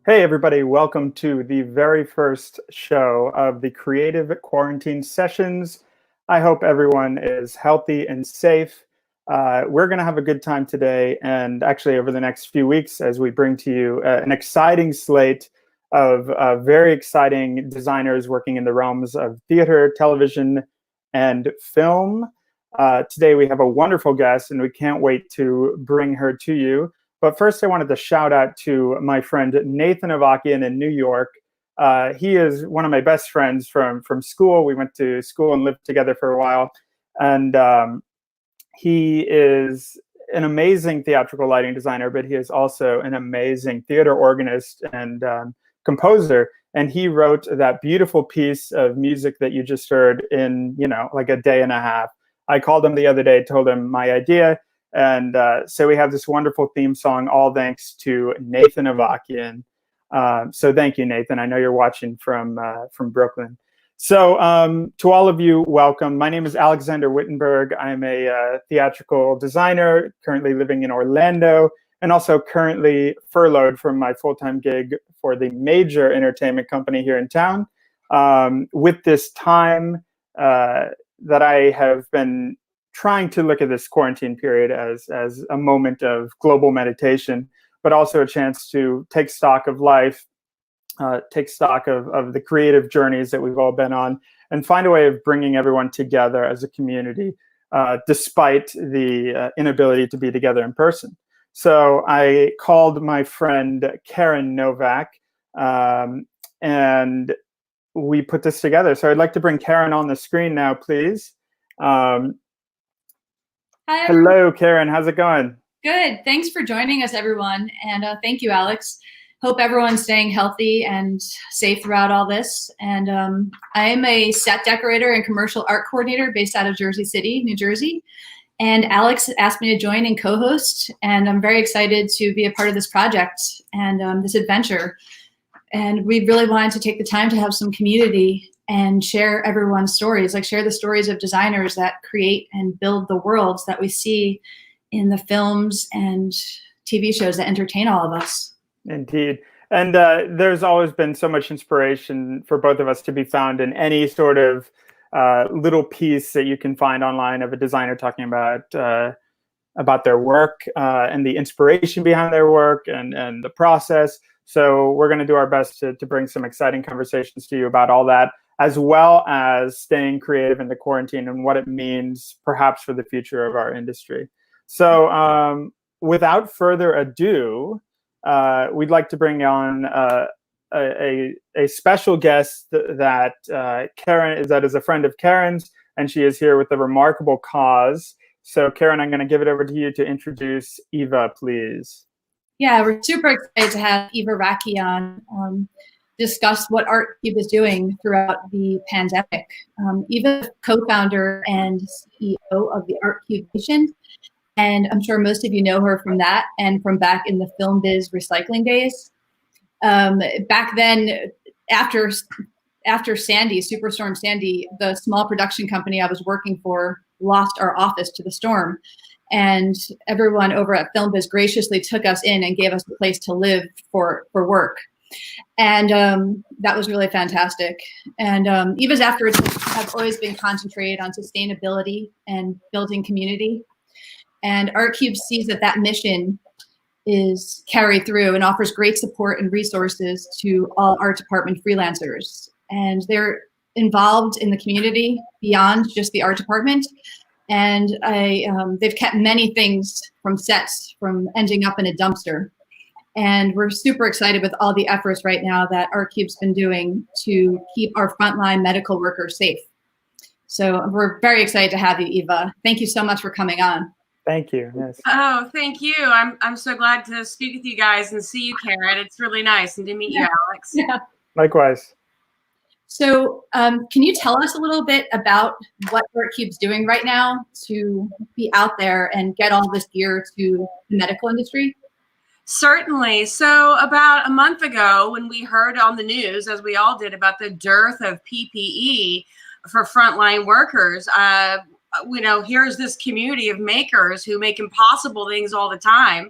Hey everybody, welcome to the very first show of the Creative Quarantine Sessions. I hope everyone is healthy and safe. We're going to have a good time today and actually over the next few weeks as we bring to you an exciting slate of very exciting designers working in the realms of theater, television, and film. Today we have a wonderful guest and we can't wait to bring her to you. But first, I wanted to shout out to my friend Nathan Avakian in New York. He is one of my best friends from school. We went to school and lived together for a while. And he is an amazing theatrical lighting designer, but he is also an amazing theater organist and composer. And he wrote that beautiful piece of music that you just heard in, like a day and a half. I called him the other day, told him my idea. And so we have this wonderful theme song, all thanks to Nathan Avakian. So thank you, Nathan. I know you're watching from Brooklyn. So to all of you, welcome. My name is Alexander Wittenberg. I'm a theatrical designer, currently living in Orlando, and also currently furloughed from my full-time gig for the major entertainment company here in town. With this time that I have been trying to look at this quarantine period as a moment of global meditation, but also a chance to take stock of life, take stock of the creative journeys that we've all been on, and find a way of bringing everyone together as a community, despite the inability to be together in person. So I called my friend Caryn Novak, and we put this together. So I'd like to bring Caryn on the screen now, please. Hi, hello, Caryn. How's it going? Good. Thanks for joining us, everyone. And thank you, Alex. Hope everyone's staying healthy and safe throughout all this. And I am a set decorator and commercial art coordinator based out of Jersey City, New Jersey. And Alex asked me to join and co-host. And I'm very excited to be a part of this project and this adventure. And we really wanted to take the time to have some community and share everyone's stories, like share the stories of designers that create and build the worlds that we see in the films and TV shows that entertain all of us. Indeed. And there's always been so much inspiration for both of us to be found in any sort of little piece that you can find online of a designer talking about their work and the inspiration behind their work and the process. So we're going to do our best to bring some exciting conversations to you about all that, as well as staying creative in the quarantine and what it means perhaps for the future of our industry. So without further ado, we'd like to bring on a special guest that Caryn, that is a friend of Caryn's, and she is here with a remarkable cause. So Caryn, I'm going to give it over to you to introduce Eva, please. Yeah, we're super excited to have Eva Avakian discuss what ArtCube is doing throughout the pandemic. Eva is co-founder and CEO of the ArtCube Nation, and I'm sure most of you know her from that and from back in the film biz recycling days. Back then, after Sandy, Superstorm Sandy, the small production company I was working for lost our office to the storm. And everyone over at Film Biz graciously took us in and gave us a place to live for work. And that was really fantastic. And EVA's efforts have always been concentrated on sustainability and building community. And ArtCube sees that mission is carried through and offers great support and resources to all art department freelancers. And they're involved in the community beyond just the art department. And they've kept many things from sets from ending up in a dumpster. And we're super excited with all the efforts right now that ArtCube's been doing to keep our frontline medical workers safe. So we're very excited to have you, Eva. Thank you so much for coming on. Thank you. Yes. Oh, thank you. I'm so glad to speak with you guys and see you, Caryn. It's really nice, and to meet you, Alex. Yeah. Likewise. So can you tell us a little bit about what ArtCube's doing right now to be out there and get all this gear to the medical industry? Certainly. So about a month ago, when we heard on the news, as we all did, about the dearth of PPE for frontline workers, here's this community of makers who make impossible things all the time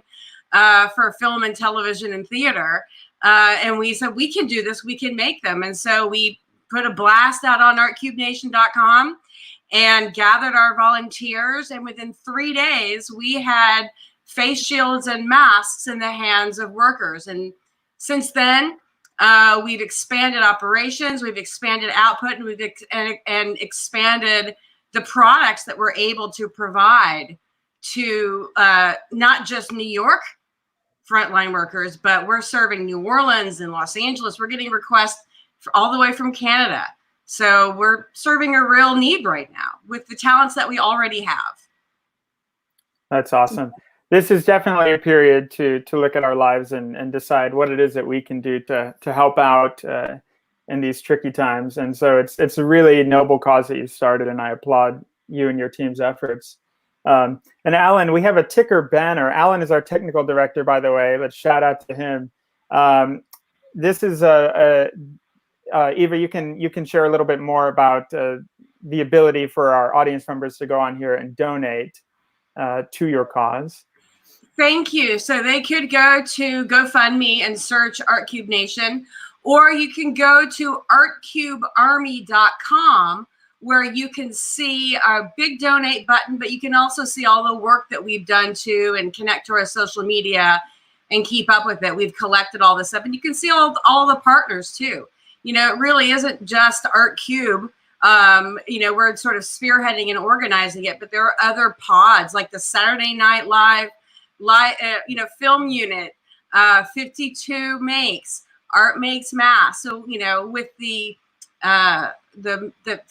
for film and television and theater. And we said, we can do this, we can make them. And so we put a blast out on artcubenation.com and gathered our volunteers. And within 3 days, we had face shields and masks in the hands of workers. And since then, we've expanded operations, we've expanded output, and we've expanded the products that we're able to provide to not just New York frontline workers, but we're serving New Orleans and Los Angeles. We're getting requests all the way from Canada. So we're serving a real need right now with the talents that we already have. That's awesome. This is definitely a period to look at our lives and decide what it is that we can do to help out in these tricky times. And so it's a really noble cause that you started, and I applaud you and your team's efforts. And Alan, we have a ticker banner. Alan is our technical director, by the way. Let's shout out to him. This is Eva, you can share a little bit more about the ability for our audience members to go on here and donate to your cause. Thank you. So they could go to GoFundMe and search ArtCube Nation, or you can go to artcubearmy.com, where you can see our big donate button, but you can also see all the work that we've done too, and connect to our social media and keep up with it. We've collected all this up, and you can see all the partners too. It really isn't just ArtCube. We're sort of spearheading and organizing it, but there are other pods like the Saturday Night Live, film unit, 52 Makes, Art Makes Mass. So, with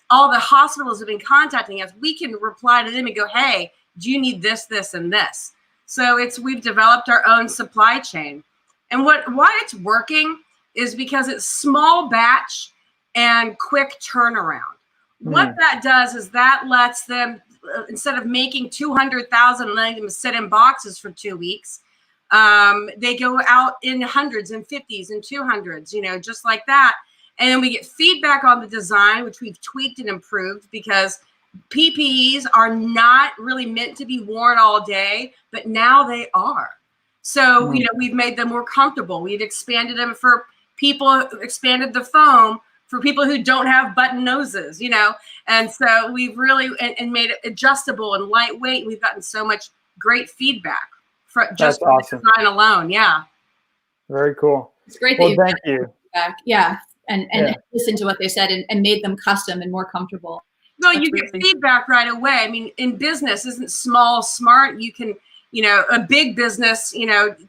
all the hospitals have been contacting us, we can reply to them and go, hey, do you need this, this, and this? So we've developed our own supply chain. And why it's working is because it's small batch and quick turnaround. What that does is that lets them, instead of making 200,000 and letting them sit in boxes for 2 weeks, they go out in hundreds and 50s and 200s, just like that. And then we get feedback on the design, which we've tweaked and improved, because PPEs are not really meant to be worn all day, but now they are. So, we've made them more comfortable. We've expanded them for people, expanded the foam for people who don't have button noses, and so we've really and made it adjustable and lightweight. We've gotten so much great feedback for just the design alone. Yeah, very cool. It's great that thank you. Feedback. Yeah, and listen to what they said and made them custom and more comfortable. Well, you get feedback right away. I mean, in business, isn't small smart? You can, a big business,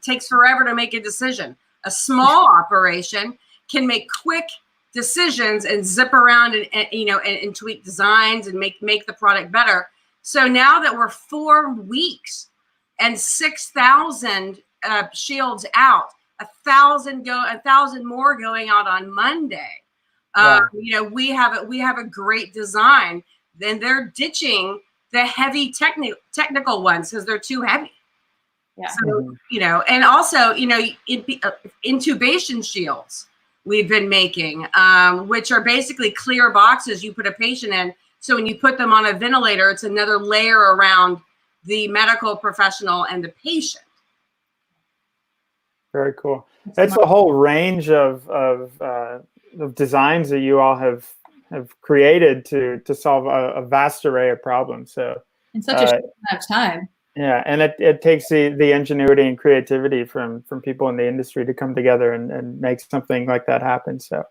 takes forever to make a decision. A small operation can make quick decisions and zip around and tweak designs and make the product better. So now that we're 4 weeks and 6,000 shields out, 1,000 more going out on Monday. Wow. We have a great design. Then they're ditching the heavy technical ones because they're too heavy. Yeah. So and also intubation shields we've been making, which are basically clear boxes you put a patient in. So when you put them on a ventilator, it's another layer around the medical professional and the patient. Very cool. It's a whole range of designs that you all have created to solve a vast array of problems. So in such a short amount of time. Yeah, and it takes the ingenuity and creativity from people in the industry to come together and make something like that happen. So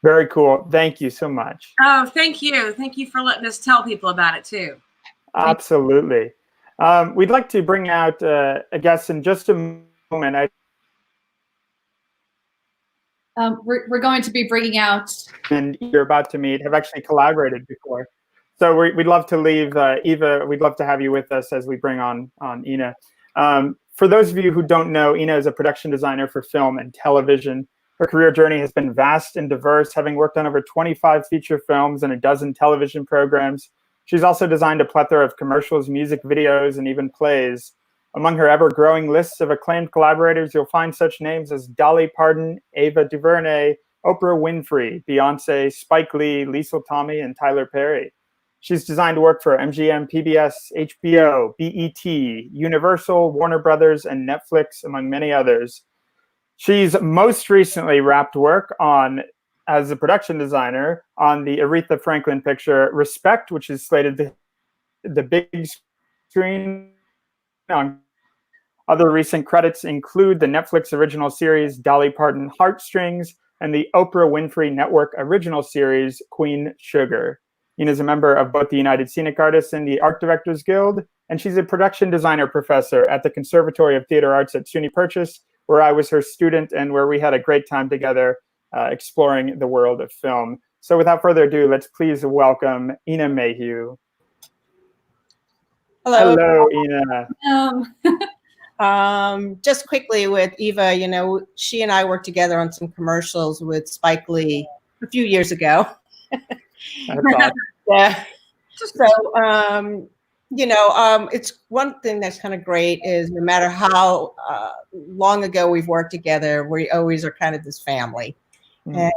very cool. Thank you so much. Oh, thank you. Thank you for letting us tell people about it too. Absolutely. We'd like to bring out a guest in just a moment. We're going to be bringing out, and you're about to meet have actually collaborated before. So we'd love to leave Eva. We'd love to have you with us as we bring on Ina. For those of you who don't know, Ina is a production designer for film and television. Her career journey has been vast and diverse, having worked on over 25 feature films and a dozen television programs. She's also designed a plethora of commercials, music videos, and even plays. Among her ever-growing lists of acclaimed collaborators, you'll find such names as Dolly Parton, Ava DuVernay, Oprah Winfrey, Beyonce, Spike Lee, Liesl Tommy, and Tyler Perry. She's designed work for MGM, PBS, HBO, BET, Universal, Warner Brothers, and Netflix, among many others. She's most recently wrapped work as a production designer on the Aretha Franklin picture Respect, which is slated to the big screen. Other recent credits include the Netflix original series Dolly Parton Heartstrings and the Oprah Winfrey Network original series Queen Sugar. Ina is a member of both the United Scenic Artists and the Art Directors Guild, and she's a production designer professor at the Conservatory of Theater Arts at SUNY Purchase, where I was her student and where we had a great time together exploring the world of film. So without further ado, let's please welcome Ina Mayhew. Hello. Hello, Ina. Just quickly with Eva, she and I worked together on some commercials with Spike Lee a few years ago. That's awesome. Yeah. So, it's one thing that's kind of great is no matter how long ago we've worked together, we always are kind of this family. And,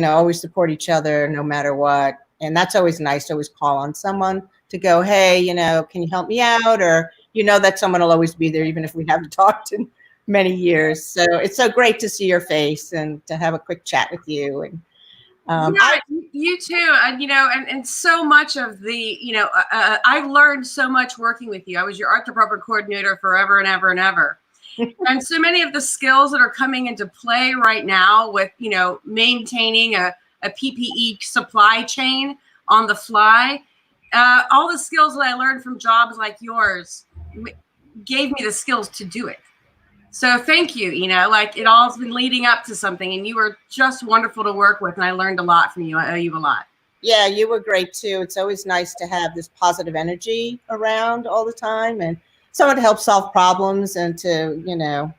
always support each other no matter what. And that's always nice to always call on someone to go, hey, can you help me out? Or, that someone will always be there, even if we haven't talked in many years. So it's so great to see your face and to have a quick chat with you. And you too. And so much of the, I've learned so much working with you. I was your art department coordinator forever and ever and ever. And so many of the skills that are coming into play right now with, maintaining a PPE supply chain on the fly, all the skills that I learned from jobs like yours gave me the skills to do it. So thank you, it all's been leading up to something, and you were just wonderful to work with, and I learned a lot from you. I owe you a lot. Yeah, you were great too. It's always nice to have this positive energy around all the time and someone to help solve problems and to,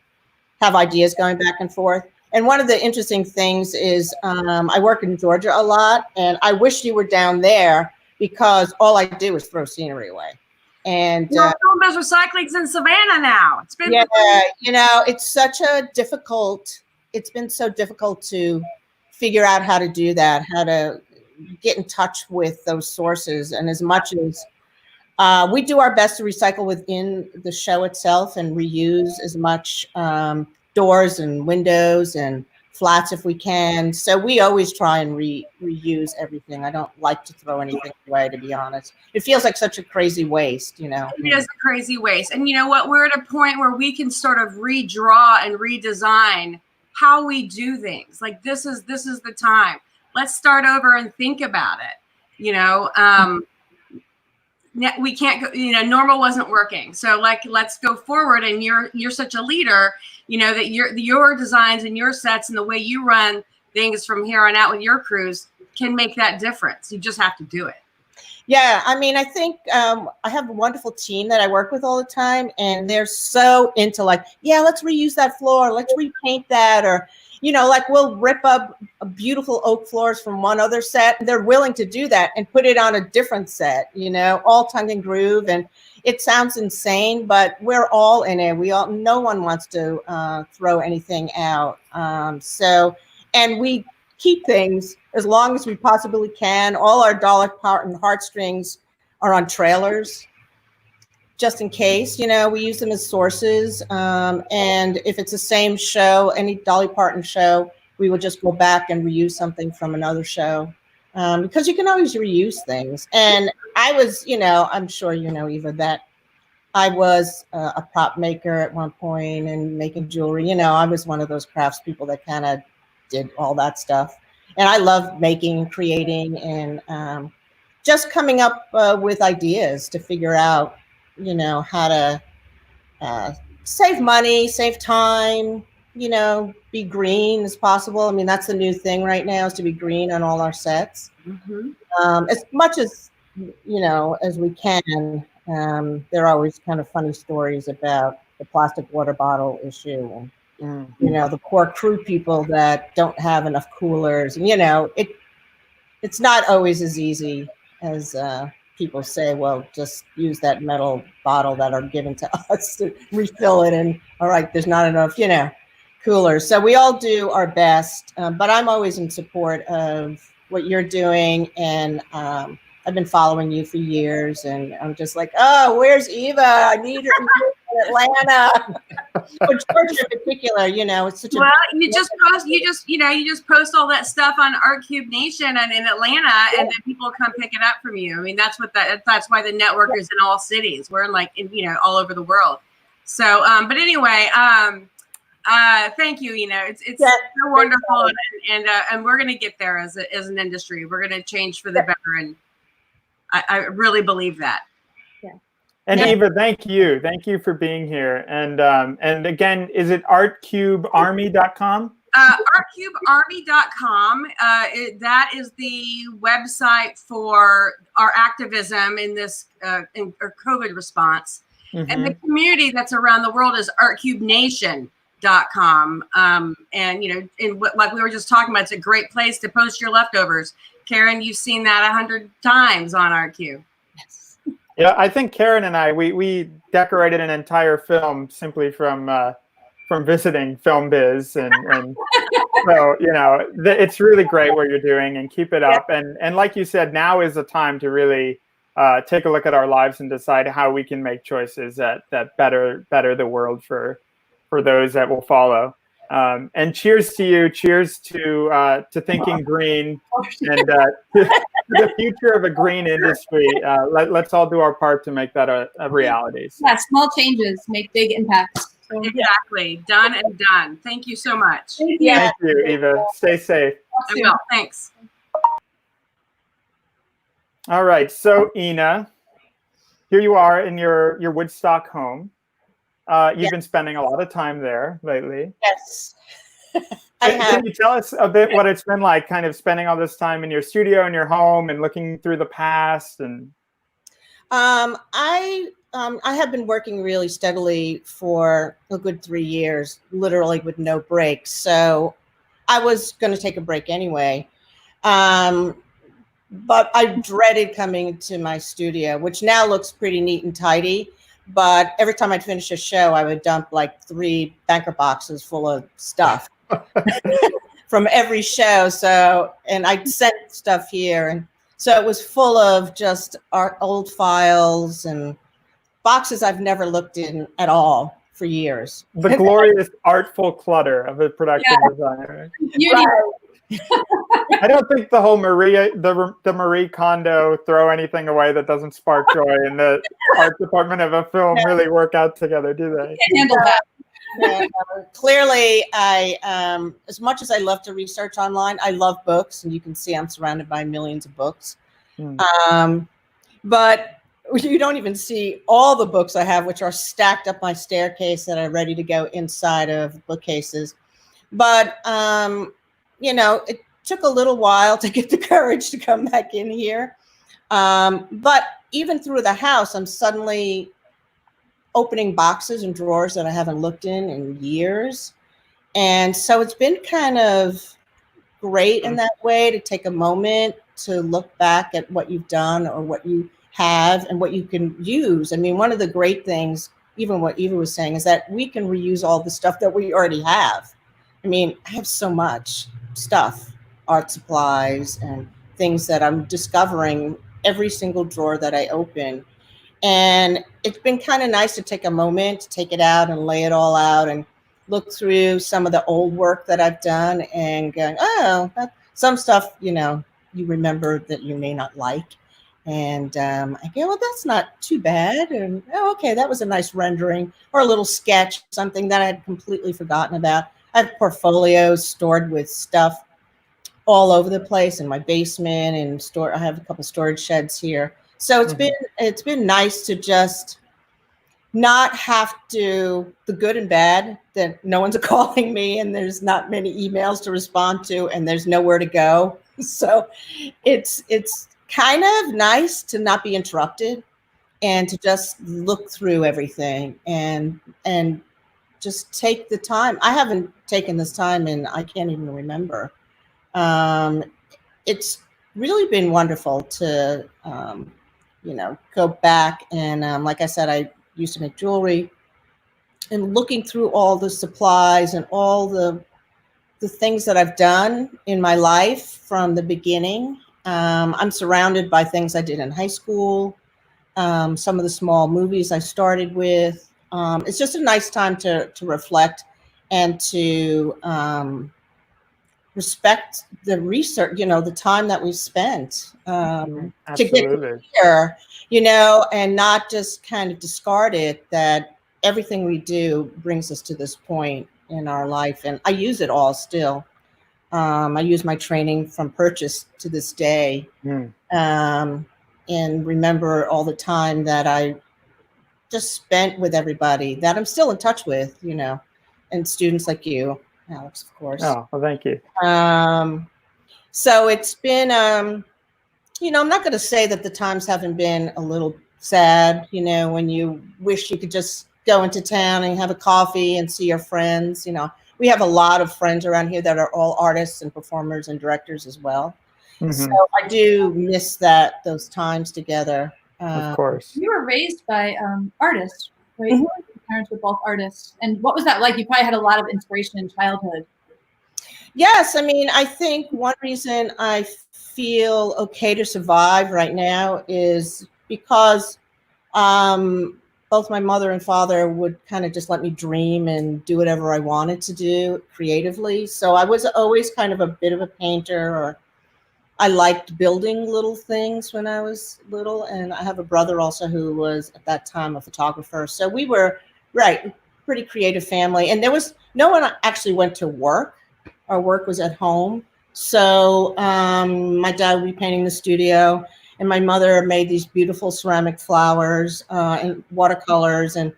have ideas going back and forth. And one of the interesting things is I work in Georgia a lot, and I wish you were down there because all I do is throw scenery away. And film recycling's in Savannah now. It's been it's been so difficult to figure out how to do that, how to get in touch with those sources. And as much as we do our best to recycle within the show itself and reuse as much doors and windows and flats if we can. So we always try and reuse everything. I don't like to throw anything away, to be honest. It feels like such a crazy waste, It is a crazy waste. And you know what? We're at a point where we can sort of redraw and redesign how we do things. Like this is the time. Let's start over and think about it. We can't go, normal wasn't working. So let's go forward. And you're such a leader, that your designs and your sets and the way you run things from here on out with your crews can make that difference. You just have to do it. Yeah. I think I have a wonderful team that I work with all the time, and they're so into let's reuse that floor. Let's repaint that. Or, we'll rip up beautiful oak floors from one other set. They're willing to do that and put it on a different set, all tongue and groove. And it sounds insane, but we're all in it. No one wants to throw anything out. And we keep things as long as we possibly can. All our Dolly Parton Heartstrings are on trailers. just in case, we use them as sources. And if it's the same show, any Dolly Parton show, we would just go back and reuse something from another show, because you can always reuse things. And I was, I'm sure Eva, that I was a prop maker at one point and making jewelry. I was one of those craftspeople that kind of did all that stuff. And I love making, creating, and just coming up with ideas to figure out, how to save money, save time, be green as possible. I mean, that's the new thing right now, is to be green on all our sets. As much as, as we can. There are always kind of funny stories about the plastic water bottle issue and, the poor crew people that don't have enough coolers. And, it's not always as easy as people say, well, just use that metal bottle that are given to us to refill it. And all right, there's not enough, coolers. So we all do our best. But I'm always in support of what you're doing. And I've been following you for years, and I'm just like, oh, where's Eva? I need her in Atlanta. But Georgia in particular, it's such a you just post all that stuff on Art Cube Nation and in Atlanta, and then people come pick it up from you. I mean, that's why the network is in all cities. We're all over the world. So, but anyway, thank you. It's so wonderful, and we're gonna get there as an industry. We're gonna change for the better, and I really believe that. Yeah. And Eva, thank you. Thank you for being here. And again, is it artcubearmy.com? Artcubearmy.com. That is the website for our activism in this in our COVID response. And the community that's around the world is artcubnation.com. And like we were just talking about, it's a great place to post your leftovers. Caryn, you've seen that 100 times on ArtCube. Yes. Yeah, I think Caryn and I, we decorated an entire film simply from visiting Film Biz, and so it's really great what you're doing, and keep it up. And like you said, now is the time to really take a look at our lives and decide how we can make choices that better the world for those that will follow. And cheers to you. Cheers to thinking green and to the future of a green industry. Let's all do our part to make that a reality. So. Yeah, small changes make big impacts. So, exactly. Done and done. Thank you so much. Thank you, Eva. Stay safe. I will. Thanks. All right. So, Ina, here you are in your Woodstock home. You've been spending a lot of time there lately. Yes, I have. Can you tell us a bit what it's been like, kind of spending all this time in your studio, in your home, and looking through the past? And I have been working really steadily for a good 3 years, literally with no breaks. So I was going to take a break anyway. But I dreaded coming to my studio, which now looks pretty neat and tidy. But every time I'd finish a show, I would dump like 3 banker boxes full of stuff from every show. So, and I'd sent stuff here. And so it was full of just our old files and boxes I've never looked in at all for years. The glorious artful clutter of a production designer. I don't think the whole the Marie Kondo throw anything away that doesn't spark joy in the art department of a film really work out together, do they? Can't handle that. Clearly, I as much as I love to research online, I love books, and you can see I'm surrounded by millions of books. But you don't even see all the books I have, which are stacked up my staircase that are ready to go inside of bookcases. But it took a little while to get the courage to come back in here. But even through the house, I'm suddenly opening boxes and drawers that I haven't looked in years. And so it's been kind of great in that way to take a moment to look back at what you've done or what you have and what you can use. I mean, one of the great things, even what Eva was saying, is that we can reuse all the stuff that we already have. I mean, I have so much stuff, art supplies and things that I'm discovering every single drawer that I open. And it's been kind of nice to take a moment to take it out and lay it all out and look through some of the old work that I've done and going, oh, some stuff, you know, you remember that you may not like. And I go, well, that's not too bad. And, oh, okay, that was a nice rendering or a little sketch, something that I had completely forgotten about. I have portfolios stored with stuff all over the place in my basement and I have a couple storage sheds here. So it's been nice to just not have to, the good and bad, that no one's calling me and there's not many emails to respond to and there's nowhere to go. So it's kind of nice to not be interrupted and to just look through everything and just take the time. I haven't taken this time and I can't even remember. It's really been wonderful to, you know, go back and like I said, I used to make jewelry, and looking through all the supplies and all the things that I've done in my life from the beginning. I'm surrounded by things I did in high school, some of the small movies I started with. It's just a nice time to reflect and to respect the research, you know, the time that we spent to get here, you know, and not just kind of discard it, that everything we do brings us to this point in our life. And I use it all still. I use my training from purchase to this day, and remember all the time that I just spent with everybody that I'm still in touch with, you know, and students like you, Alex, of course. Oh, well, thank you. So it's been, you know, I'm not going to say that the times haven't been a little sad, you know, when you wish you could just go into town and have a coffee and see your friends. You know, we have a lot of friends around here that are all artists and performers and directors as well. So I do miss those times together. Of course. You were raised by artists, right? Your parents were both artists. And what was that like? You probably had a lot of inspiration in childhood. Yes. I mean, I think one reason I feel okay to survive right now is because both my mother and father would kind of just let me dream and do whatever I wanted to do creatively. So I was always kind of a bit of a painter, or I liked building little things when I was little. And I have a brother also who was at that time a photographer. So we were, pretty creative family. And there was no one actually went to work. Our work was at home. So my dad would be painting the studio, and my mother made these beautiful ceramic flowers and watercolors and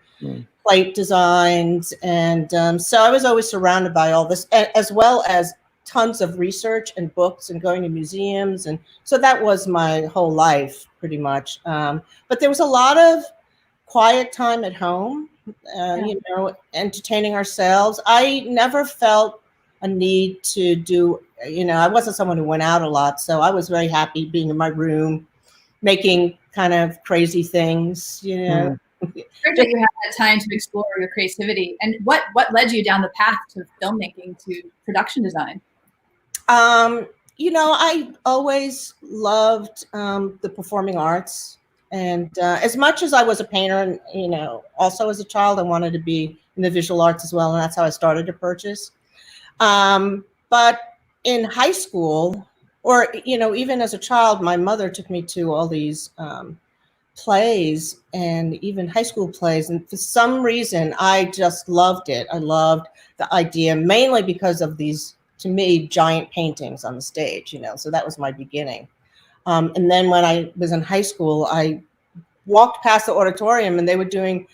plate designs. And so I was always surrounded by all this, as well as tons of research and books and going to museums. And so that was my whole life pretty much. But there was a lot of quiet time at home, you know, entertaining ourselves. I never felt a need to do, you know, I wasn't someone who went out a lot. So I was very happy being in my room, making kind of crazy things, you know. Great that you had that time to explore your creativity. And what led you down the path to filmmaking, to production design? You know, I always loved the performing arts. And as much as I was a painter, and, you know, also as a child, I wanted to be in the visual arts as well. And that's how I started to purchase. But in high school, or, you know, even as a child, my mother took me to all these plays and even high school plays. And for some reason, I just loved it. I loved the idea, mainly because of these, to me, giant paintings on the stage, you know, so that was my beginning. And then when I was in high school, I walked past the auditorium and they were doing,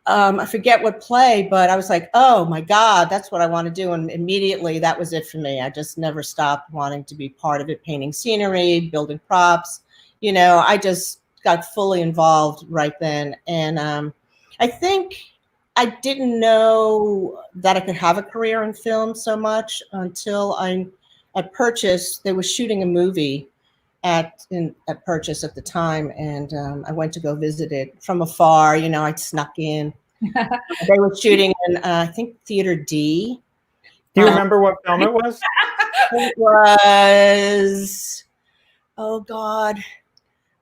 I forget what play, but I was like, oh my God, that's what I want to do. And immediately that was it for me. I just never stopped wanting to be part of it, painting scenery, building props. You know, I just got fully involved right then. And I think I didn't know that I could have a career in film so much until I purchased, they were shooting a movie at Purchase at the time, and I went to go visit it from afar. You know, I snuck in. They were shooting in, I think, Theater D. Do you remember what film it was? It was, oh God,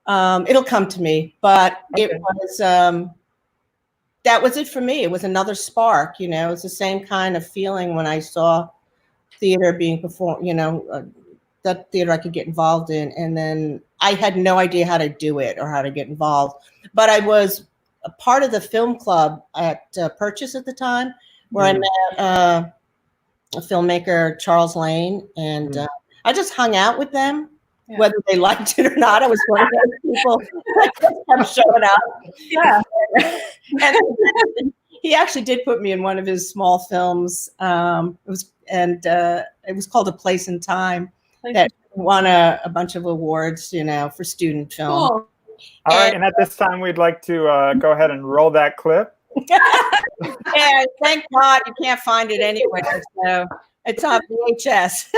It'll come to me, but Okay. it was, that was it for me. It was another spark, you know, it's the same kind of feeling when I saw theater being performed, you know, that theater I could get involved in. And then I had no idea how to do it or how to get involved, but I was a part of the film club at Purchase at the time, where I met a filmmaker, Charles Lane, and I just hung out with them. Yeah. Whether they liked it or not, I was one of those people that just kept showing up. Yeah. And he actually did put me in one of his small films. It was called A Place and Time, that won a bunch of awards, you know, for student film. Cool. All right, and at this time, we'd like to go ahead and roll that clip. Yeah, thank God you can't find it anywhere. So it's on VHS.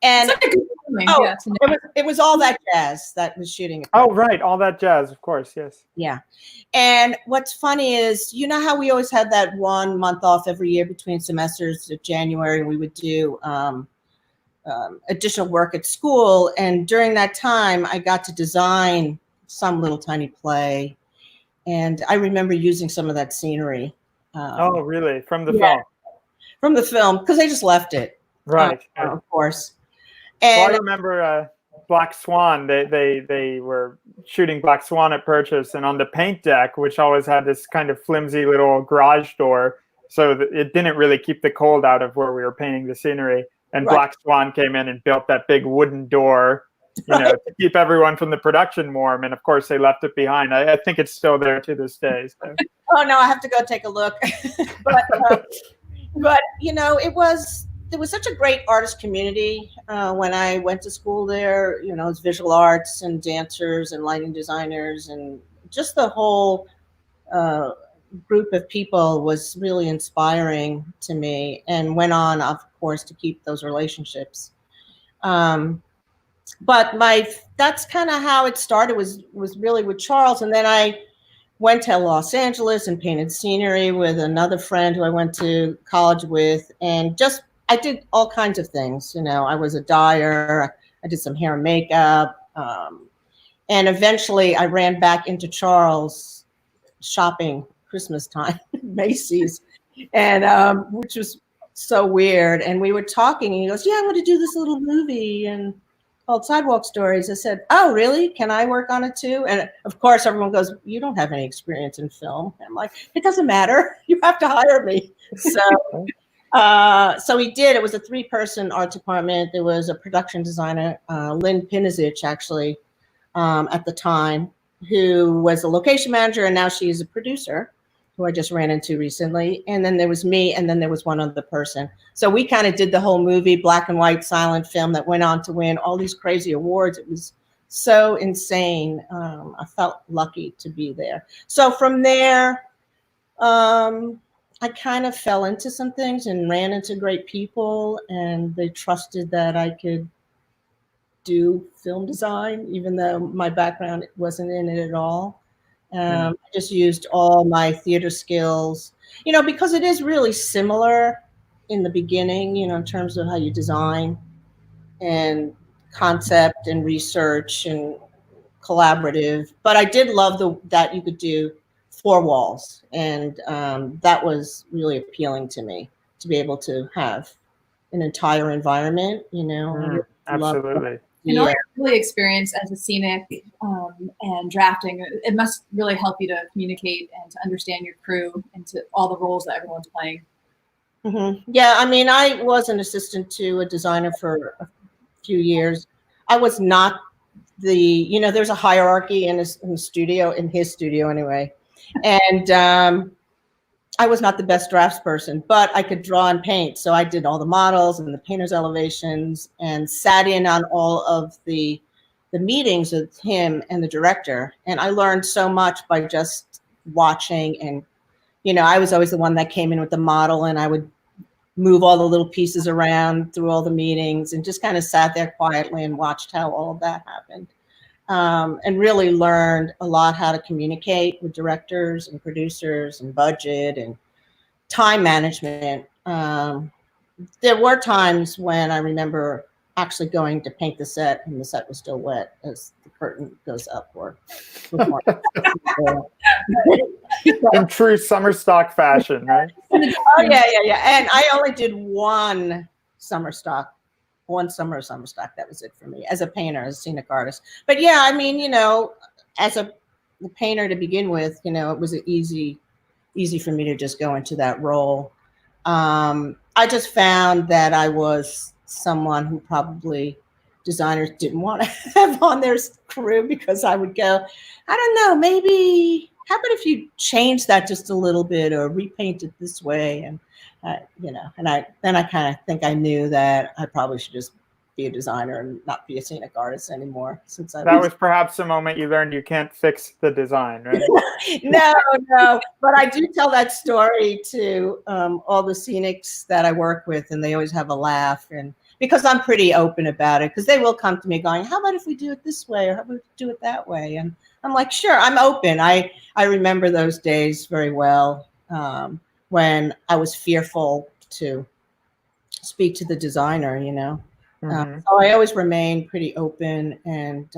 And it was All That Jazz that was shooting. Oh, right, All That Jazz, of course, yes. Yeah. And what's funny is, you know how we always had that 1 month off every year between semesters of January, and we would do additional work at school. And during that time, I got to design some little tiny play. And I remember using some of that scenery. Oh, really? From the film? From the film, because they just left it. Right. Of course. And well, I remember Black Swan. They were shooting Black Swan at Purchase, and on the paint deck, which always had this kind of flimsy little garage door, so it didn't really keep the cold out of where we were painting the scenery. And Black Swan came in and built that big wooden door, you know, to keep everyone from the production warm. And of course, they left it behind. I think it's still there to this day. So. Oh no, I have to go take a look. but you know, there was such a great artist community when I went to school there. You know, it's visual arts and dancers and lighting designers, and just the whole group of people was really inspiring to me, and went on, of course, to keep those relationships. But that's kind of how it started, was really with Charles. And then I went to Los Angeles and painted scenery with another friend who I went to college with, and I did all kinds of things. You know, I was a dyer, I did some hair and makeup, and eventually I ran back into Charles shopping Christmas time, Macy's, and which was so weird. And we were talking, and he goes, "Yeah, I'm going to do this little movie and called Sidewalk Stories." I said, "Oh, really? Can I work on it too?" And of course, everyone goes, "You don't have any experience in film." I'm like, "It doesn't matter. You have to hire me." So. So we did. It was a 3-person art department. There was a production designer, Lynn Pinizich, actually, at the time, who was a location manager, and now she is a producer, who I just ran into recently. And then there was me, and then there was one other person. So we kind of did the whole movie, black and white silent film that went on to win all these crazy awards. It was so insane. I felt lucky to be there. So from there, I kind of fell into some things and ran into great people, and they trusted that I could do film design, even though my background wasn't in it at all. I just used all my theater skills, you know, because it is really similar in the beginning, you know, in terms of how you design and concept and research and collaborative. But I did love that you could do 4 walls, and that was really appealing to me, to be able to have an entire environment, you know. Absolutely. And all your early experience as a scenic and drafting, it must really help you to communicate and to understand your crew and to all the roles that everyone's playing. Mm-hmm. Yeah, I mean, I was an assistant to a designer for a few years. I was not you know, there's a hierarchy in his studio anyway. And I was not the best draftsperson, but I could draw and paint. So I did all the models and the painter's elevations, and sat in on all of the meetings with him and the director. And I learned so much by just watching. And, you know, I was always the one that came in with the model, and I would move all the little pieces around through all the meetings, and just kind of sat there quietly and watched how all of that happened. And really learned a lot how to communicate with directors and producers and budget and time management. There were times when I remember actually going to paint the set, and the set was still wet as the curtain goes up. Or before. In true summer stock fashion, right? Oh yeah. And I only did one summer stock. Summer stock. That was it for me as a painter, as a scenic artist. But yeah, I mean, as a painter to begin with, it was easy for me to just go into that role. I just found that I was someone who probably designers didn't want to have on their crew, because I would go, I don't know, maybe, how about if you change that just a little bit or repaint it this way? And, and I kind of think I knew that I probably should just be a designer and not be a scenic artist anymore. That was perhaps the moment you learned you can't fix the design, right? No, but I do tell that story to all the scenics that I work with, and they always have a laugh, and because I'm pretty open about it, because they will come to me going, how about if we do it this way, or how about if we do it that way? And I'm like, sure, I'm open. I remember those days very well, when I was fearful to speak to the designer, so I always remain pretty open, and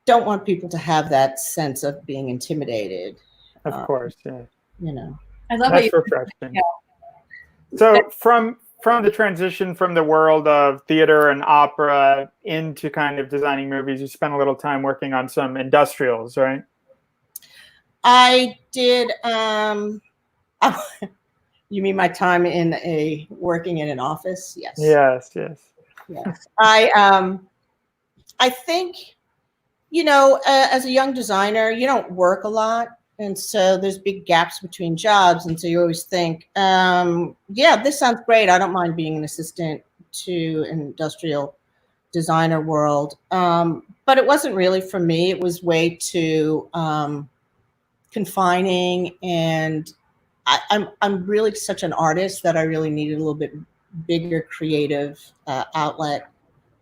don't want people to have that sense of being intimidated. Of course, yeah. I love that's refreshing. So from the transition from the world of theater and opera into kind of designing movies, you spent a little time working on some industrials, right? I did. You mean my time working in an office? Yes. Yes. I think, as a young designer, you don't work a lot. And so there's big gaps between jobs. And so you always think, yeah, this sounds great. I don't mind being an assistant to an industrial designer world. But it wasn't really for me. It was way too confining. And I'm really such an artist that I really needed a little bit bigger creative outlet.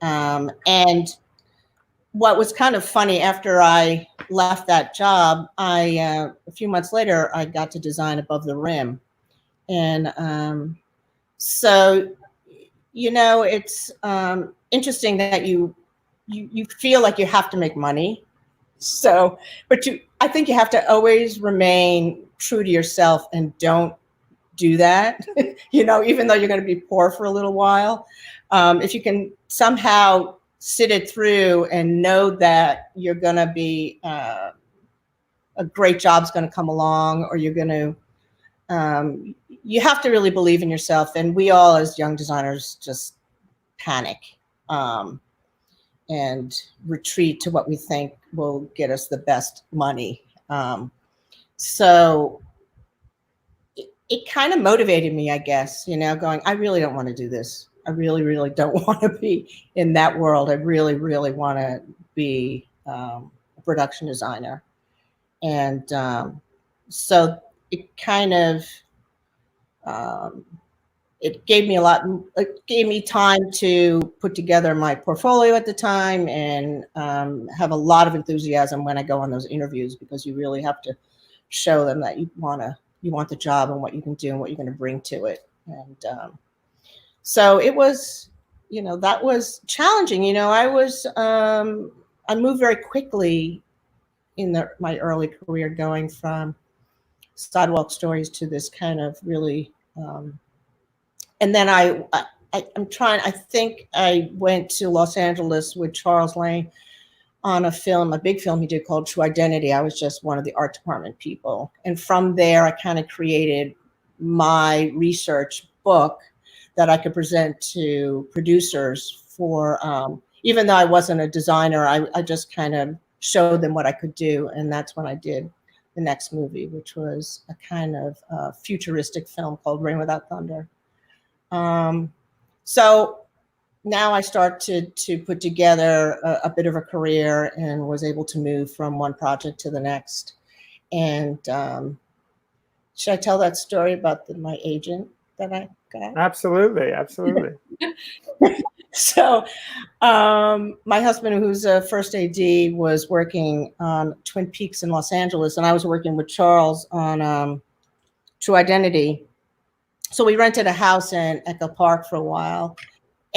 And what was kind of funny, after I left that job, a few months later, I got to design Above the Rim. And so, it's interesting that you feel like you have to make money. So, but I think you have to always remain true to yourself and don't do that, even though you're going to be poor for a little while. If you can somehow sit it through and know that you're going to be a great job's going to come along, or you're going to, you have to really believe in yourself. And we all, as young designers, just panic and retreat to what we think will get us the best money. So it kind of motivated me, I guess, going, I really don't want to do this. I really, really don't want to be in that world. I really, really want to be a production designer. And so it kind of, it gave me time to put together my portfolio at the time, and have a lot of enthusiasm when I go on those interviews, because you really have to show them that you want the job and what you can do and what you're going to bring to it. And so it was, that was challenging. I moved very quickly in my early career, going from sidewalk stories to this kind of really, and then I think I went to Los Angeles with Charles Lane on a big film he did called True Identity. I was just one of the art department people. And from there, I kind of created my research book that I could present to producers for, even though I wasn't a designer, I just kind of showed them what I could do. And that's when I did the next movie, which was a kind of futuristic film called Rain Without Thunder. So now I start to put together a bit of a career, and was able to move from one project to the next. And should I tell that story about my agent that I got? Absolutely. So my husband, who's a first AD, was working on Twin Peaks in Los Angeles, and I was working with Charles on True Identity. So we rented a house in Echo Park for a while.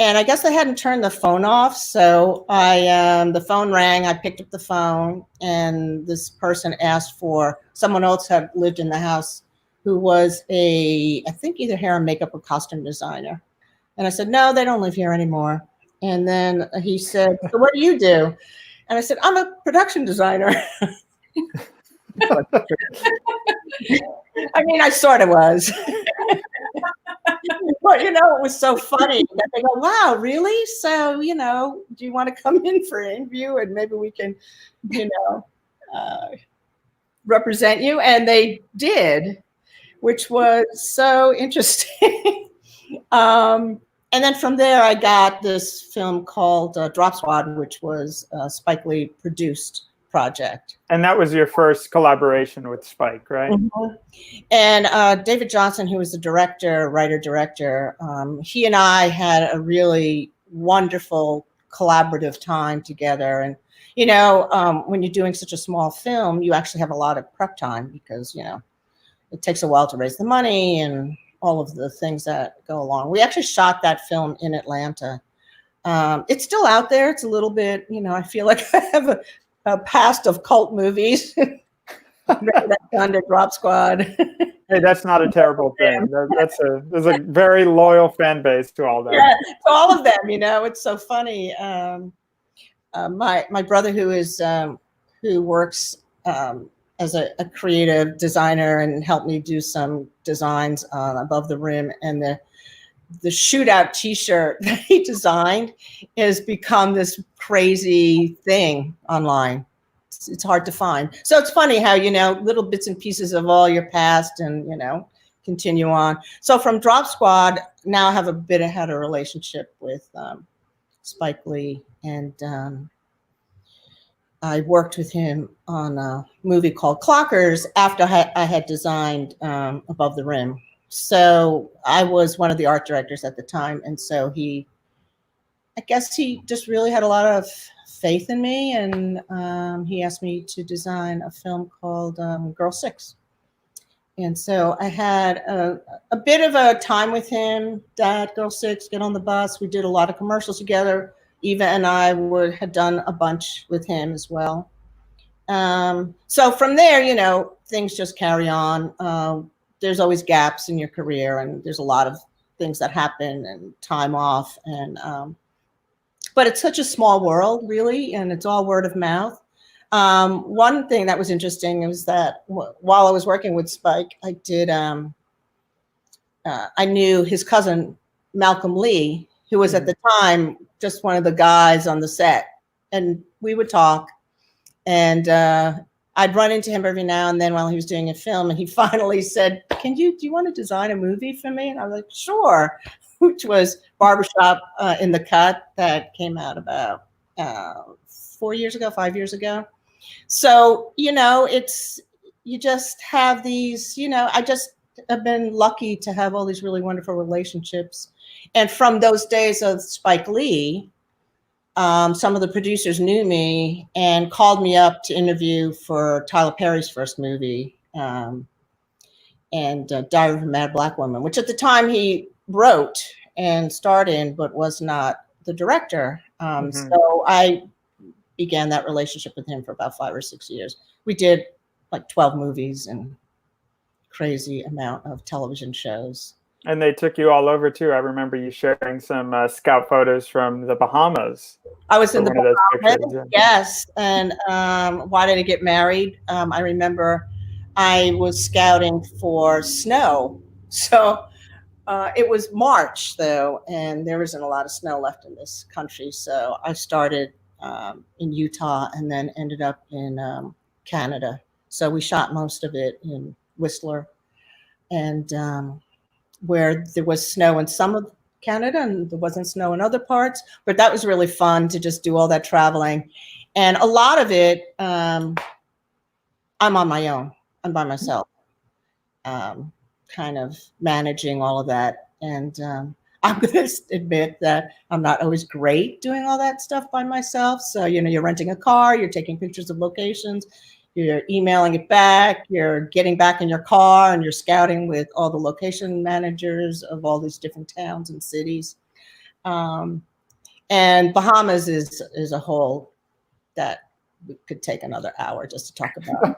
And I guess they hadn't turned the phone off. So the phone rang, I picked up the phone, and this person asked for someone else had lived in the house who was I think either hair and makeup or costume designer. And I said, no, they don't live here anymore. And then he said, so what do you do? And I said, I'm a production designer. I mean, I sort of was. But, it was so funny that they go, wow, really? So, do you want to come in for an interview and maybe we can, represent you? And they did, which was so interesting. And then from there, I got this film called Drop Squad, which was a Spike Lee produced project. And that was your first collaboration with Spike, right? Mm-hmm. And David Johnson, who was the writer-director, he and I had a really wonderful collaborative time together. And, when you're doing such a small film, you actually have a lot of prep time because, it takes a while to raise the money and all of the things that go along. We actually shot that film in Atlanta. It's still out there. It's a little bit, I feel like I have a past of cult movies. That Drop Squad. Hey, that's not a terrible thing. There's a very loyal fan base to all that. Yeah, to all of them. It's so funny. My brother, who works as a creative designer and helped me do some designs above the rim, and the shootout T-shirt that he designed has become this crazy thing online. It's hard to find. So it's funny how, little bits and pieces of all your past and, continue on. So from Drop Squad, now I have had a relationship with Spike Lee, and I worked with him on a movie called Clockers after I had designed Above the Rim. So I was one of the art directors at the time. And so I guess he just really had a lot of faith in me. And he asked me to design a film called Girl 6. And so I had a bit of a time with him, Dad, Girl 6, get on the bus. We did a lot of commercials together. Eva and I had done a bunch with him as well. So from there, things just carry on. There's always gaps in your career, and there's a lot of things that happen and time off. And but it's such a small world, really, and it's all word of mouth. One thing that was interesting was that while I was working with Spike, I knew his cousin, Malcolm Lee, who was at the time just one of the guys on the set. And we would talk, and I'd run into him every now and then while he was doing a film. And he finally said, do you want to design a movie for me? And I was like, sure, which was Barbershop in the Cut, that came out about 5 years ago. So, you just have these, I just have been lucky to have all these really wonderful relationships. And from those days of Spike Lee, some of the producers knew me and called me up to interview for Tyler Perry's first movie, and Diary of a Mad Black Woman, which at the time he wrote and starred in, but was not the director. So I began that relationship with him for about 5 or 6 years. We did like 12 movies and crazy amount of television shows. And they took you all over too. I remember you sharing some scout photos from the Bahamas. I was in the Bahamas, pictures, yes. And Why Did I Get Married? I remember I was scouting for snow. So it was March, though, and there isn't a lot of snow left in this country. So I started in Utah and then ended up in Canada. So we shot most of it in Whistler, and where there was snow in some of Canada and there wasn't snow in other parts. But that was really fun to just do all that traveling. And a lot of it, I'm on my own. I'm by myself, kind of managing all of that. And I'm going to admit that I'm not always great doing all that stuff by myself. So, you're renting a car, you're taking pictures of locations, you're emailing it back, you're getting back in your car, and you're scouting with all the location managers of all these different towns and cities. And Bahamas is a whole that we could take another hour just to talk about.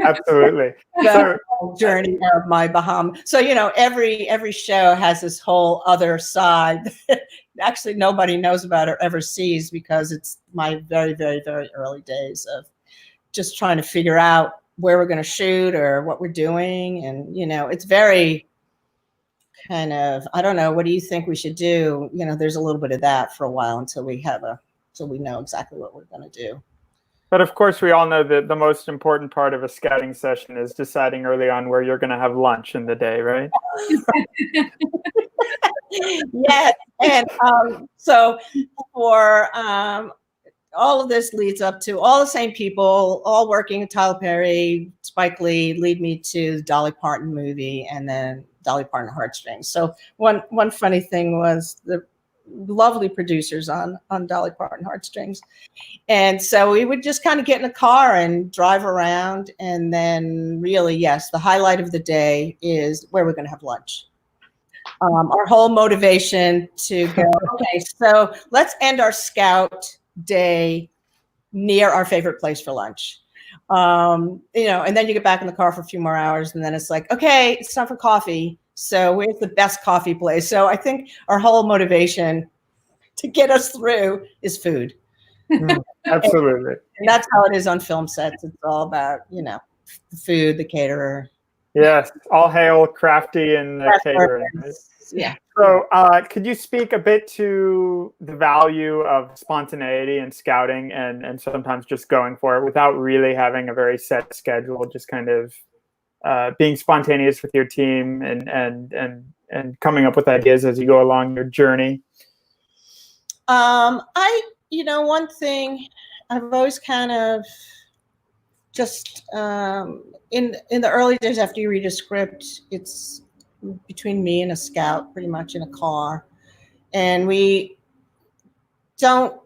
Absolutely. The journey of my Bahamas. So, every show has this whole other side that actually nobody knows about or ever sees, because it's my very, very, very early days of just trying to figure out where we're going to shoot or what we're doing. And, it's very kind of, I don't know, what do you think we should do? There's a little bit of that for a while until we know exactly what we're going to do. But of course, we all know that the most important part of a scouting session is deciding early on where you're going to have lunch in the day, right? Yes. And so for all of this leads up to all the same people, all working. Tyler Perry, Spike Lee lead me to the Dolly Parton movie, and then Dolly Parton Heartstrings. So one funny thing was the lovely producers on Dolly Parton Heartstrings. And so we would just kind of get in a car and drive around. And then really, yes, the highlight of the day is where we're going to have lunch. Our whole motivation to go, okay, so let's end our scout day near our favorite place for lunch. And then you get back in the car for a few more hours, and then it's like, okay, it's time for coffee. So where's the best coffee place? So I think our whole motivation to get us through is food. Absolutely. And that's how it is on film sets. It's all about, the food, the caterer. Yes, all hail Crafty and the catering. Yeah. So could you speak a bit to the value of spontaneity in scouting and sometimes just going for it without really having a very set schedule, just kind of being spontaneous with your team and coming up with ideas as you go along your journey? One thing I've always kind of just in the early days after you read a script, it's between me and a scout pretty much in a car, and we don't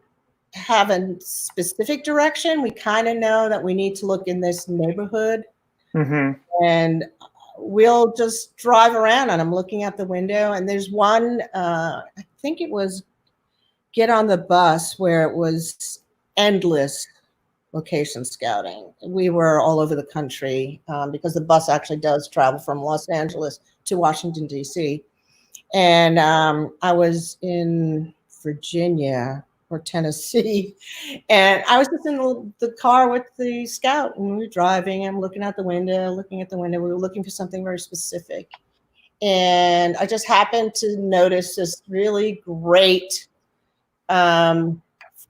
have a specific direction. We kind of know that we need to look in this neighborhood, and we'll just drive around, and I'm looking out the window, and there's one, I think it was Get on the Bus, where it was endless location scouting. We were all over the country because the bus actually does travel from Los Angeles to Washington, D.C. And I was in Virginia or Tennessee, and I was just in the car with the scout, and we were driving and looking at the window. We were looking for something very specific. And I just happened to notice this really great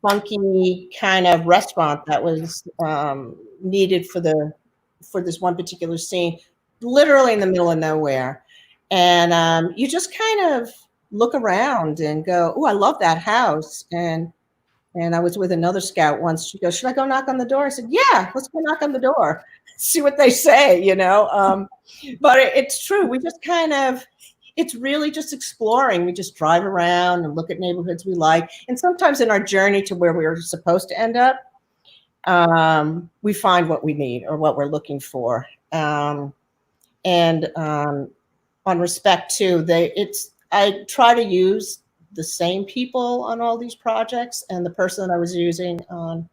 funky kind of restaurant that was needed for this one particular scene, literally in the middle of nowhere. And you just kind of look around and go, "Oh, I love that house." And I was with another scout once. She goes, "Should I go knock on the door?" I said, "Yeah, let's go knock on the door, see what they say." But it's true. We just kind of, it's really just exploring. We just drive around and look at neighborhoods we like. And sometimes in our journey to where we were supposed to end up, we find what we need or what we're looking for. On respect too, I try to use the same people on all these projects. And the person that I was using on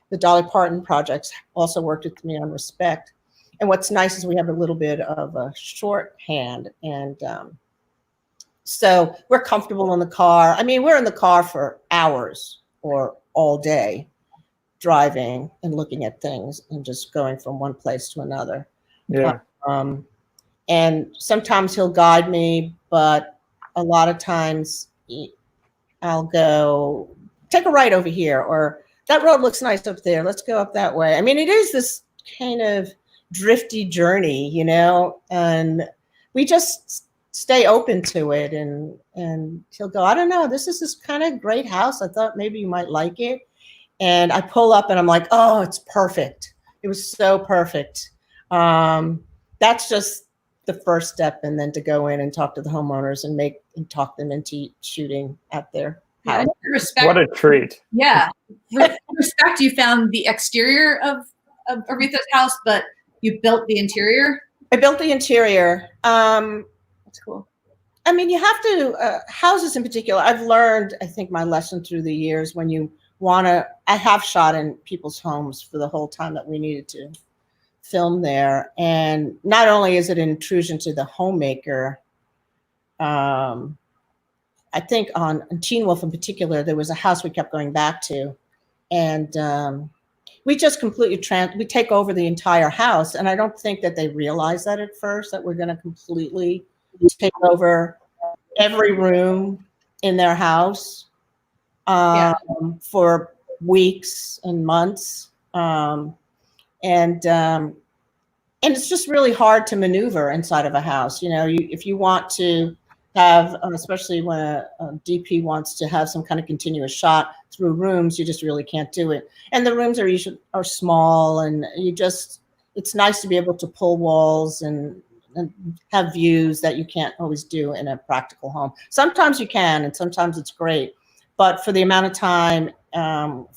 the Dolly Parton projects also worked with me on respect. And what's nice is we have a little bit of a shorthand, and so we're comfortable in the car. I mean, we're in the car for hours or all day, driving and looking at things and just going from one place to another. Yeah. And sometimes he'll guide me, but a lot of times I'll go, take a right over here, or that road looks nice up there. Let's go up that way. I mean, it is this kind of drifty journey, and we just stay open to it. And he'll go, "I don't know, this is this kind of great house. I thought maybe you might like it." And I pull up and I'm like, "Oh, it's perfect. It was so perfect." That's just the first step. And then to go in and talk to the homeowners and talk them into shooting at their house. Respect. What a treat. Yeah. Respect, you found the exterior of Aretha's house, but you built the interior? I built the interior. That's cool. I mean, you have to, houses in particular, I've learned, I think, my lesson through the years when you want to, I have shot in people's homes for the whole time that we needed to film there. And not only is it an intrusion to the homemaker, I think on Teen Wolf in particular, there was a house we kept going back to. And we just completely we take over the entire house. And I don't think that they realized that at first, that we're going to completely take over every room in their house for weeks and months. And it's just really hard to maneuver inside of a house. You know, if you want to have, especially when a DP wants to have some kind of continuous shot through rooms, you just really can't do it. And the rooms are usually small, and it's nice to be able to pull walls and have views that you can't always do in a practical home. Sometimes you can, and sometimes it's great. But for the amount of time on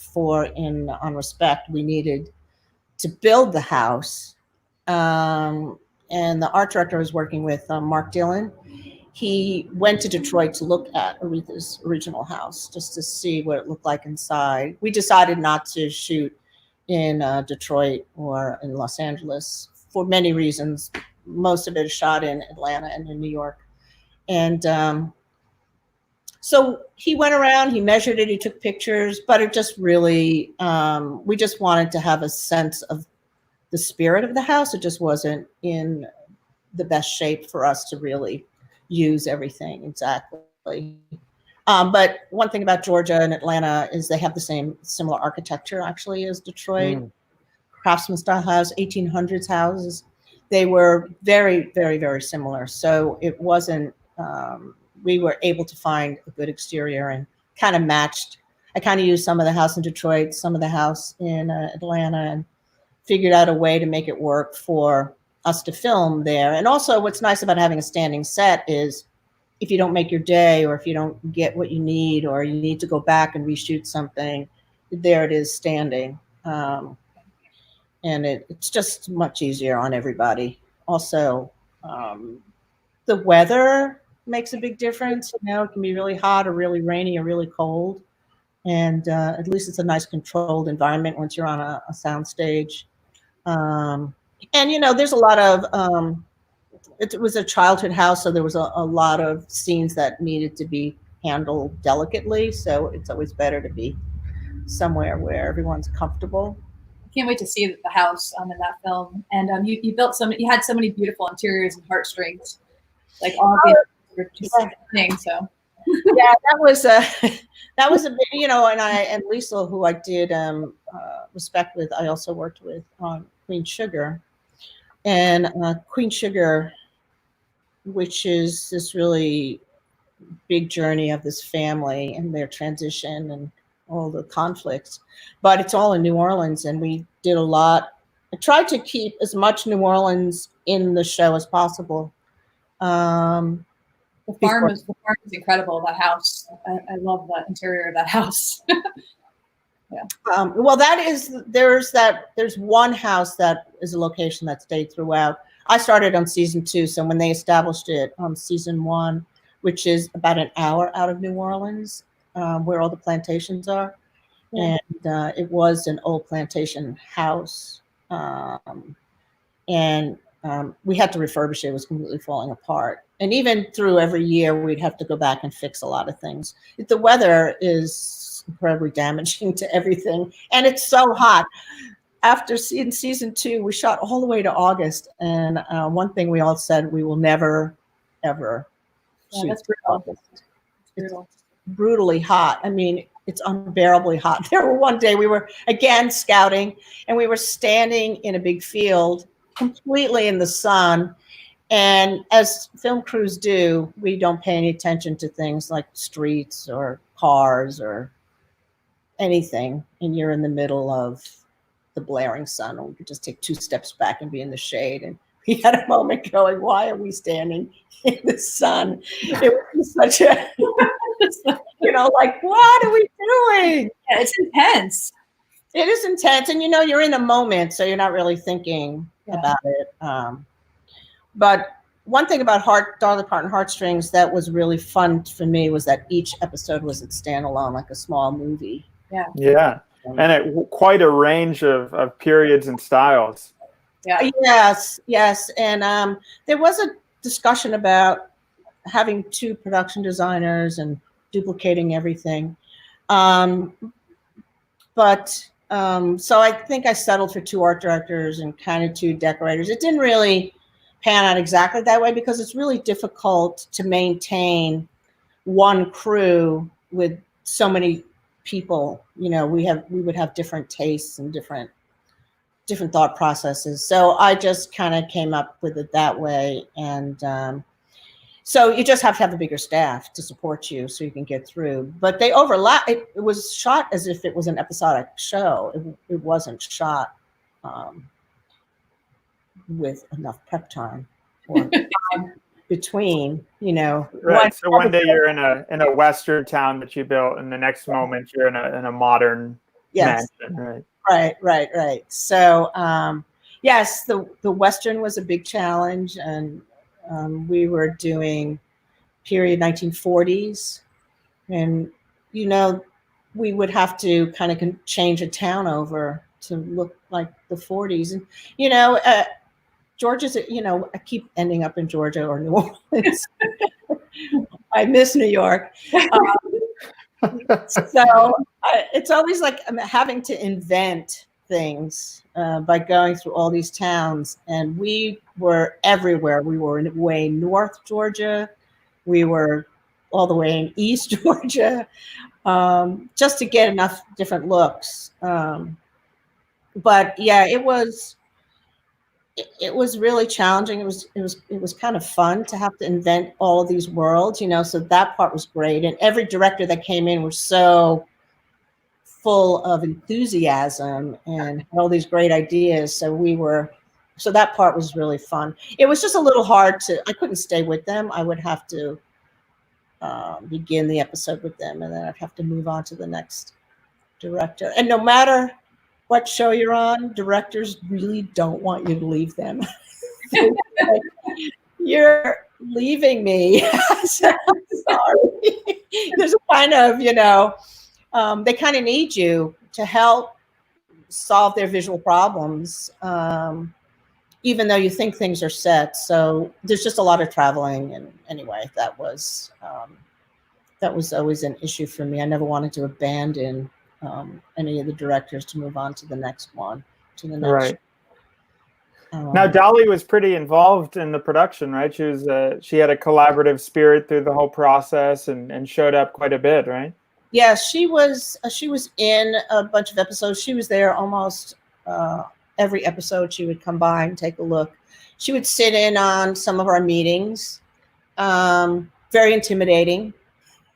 Respect, we needed to build the house. And the art director I was working with, Mark Dillon, he went to Detroit to look at Aretha's original house just to see what it looked like inside. We decided not to shoot in Detroit or in Los Angeles for many reasons. Most of it is shot in Atlanta and in New York. And so he went around, he measured it, he took pictures, but it just really, we just wanted to have a sense of the spirit of the house. It just wasn't in the best shape for us to really use everything exactly. But one thing about Georgia and Atlanta is they have the similar architecture actually as Detroit. Craftsman style house, 1800s houses. They were very, very, very similar. So it wasn't, we were able to find a good exterior and kind of matched. I kind of used some of the house in Detroit, some of the house in Atlanta, and figured out a way to make it work for us to film there. And also what's nice about having a standing set is if you don't make your day, or if you don't get what you need, or you need to go back and reshoot something, there it is standing. And it's just much easier on everybody. Also, the weather makes a big difference. You know, it can be really hot or really rainy or really cold. And at least it's a nice controlled environment once you're on a sound stage. And, you know, there's a lot of, it was a childhood house, so there was a lot of scenes that needed to be handled delicately. So it's always better to be somewhere where everyone's comfortable. I can't wait to see the house in that film. And you had so many beautiful interiors and heartstrings, like all of the just thing. So yeah, that was a big, you know, and Lisa, who I did Respect with, I also worked with on Queen Sugar. And Queen Sugar, which is this really big journey of this family and their transition and all the conflicts, but it's all in New Orleans, and we did a lot. I tried to keep as much New Orleans in the show as possible. The farm is incredible. That house, I love that interior of that house. Yeah. Well, there's one house that is a location that stayed throughout. I started on season 2, so when they established it on season 1, which is about an hour out of New Orleans, where all the plantations are, and it was an old plantation house, and we had to refurbish it. It was completely falling apart. And even through every year, we'd have to go back and fix a lot of things. The weather is incredibly damaging to everything. And it's so hot. In season 2, we shot all the way to August. And one thing we all said, we will never, ever shoot August. It's brutally hot. I mean, it's unbearably hot. There were one day we were, again, scouting, and we were standing in a big field completely in the sun. And as film crews do, we don't pay any attention to things like streets or cars or anything. And you're in the middle of the blaring sun, and we could just take 2 steps back and be in the shade. And we had a moment going, why are we standing in the sun? It was such a, you know, like, what are we doing? Yeah, it's intense. It is intense. And, you know, you're in a moment, so you're not really thinking about it. But one thing about Dolly Parton Heartstrings that was really fun for me was that each episode was its standalone, like a small movie. Yeah. And quite a range of periods and styles. Yeah. Yes. And there was a discussion about having 2 production designers and duplicating everything. So I think I settled for 2 art directors and kind of 2 decorators. It didn't really pan out exactly that way because it's really difficult to maintain one crew with so many people. You know, we would have different tastes and different thought processes. So I just kind of came up with it that way. And so you just have to have a bigger staff to support you so you can get through. But they overlap. It was shot as if it was an episodic show. It wasn't shot with enough prep time or between, you know. Right. So one day you're in a Western town that you built, and the next moment you're in a modern mansion. Right. So yes, the Western was a big challenge, and we were doing period 1940s, and you know, we would have to kind of change a town over to look like the 40s. And you know, Georgia's, you know, I keep ending up in Georgia or New Orleans. I miss New York. So it's always like I'm having to invent things by going through all these towns. And we were everywhere. We were in way north Georgia. We were all the way in East Georgia, just to get enough different looks. But yeah, it was really challenging. It was kind of fun to have to invent all of these worlds, you know, so that part was great. And every director that came in was so full of enthusiasm and had all these great ideas. So that part was really fun. It was just a little hard I couldn't stay with them. I would have to begin the episode with them, and then I'd have to move on to the next director. And no matter what show you're on, directors really don't want you to leave them. Like, you're leaving me. So, sorry. There's a kind of, you know, they kind of need you to help solve their visual problems, even though you think things are set. So there's just a lot of traveling. And anyway, that was always an issue for me. I never wanted to abandon any of the directors to move on to the next one, to the next. Right. Now, Dolly was pretty involved in the production, right? She had a collaborative spirit through the whole process and showed up quite a bit, right? Yeah, she was in a bunch of episodes. She was there almost every episode. She would come by and take a look. She would sit in on some of our meetings. Very intimidating.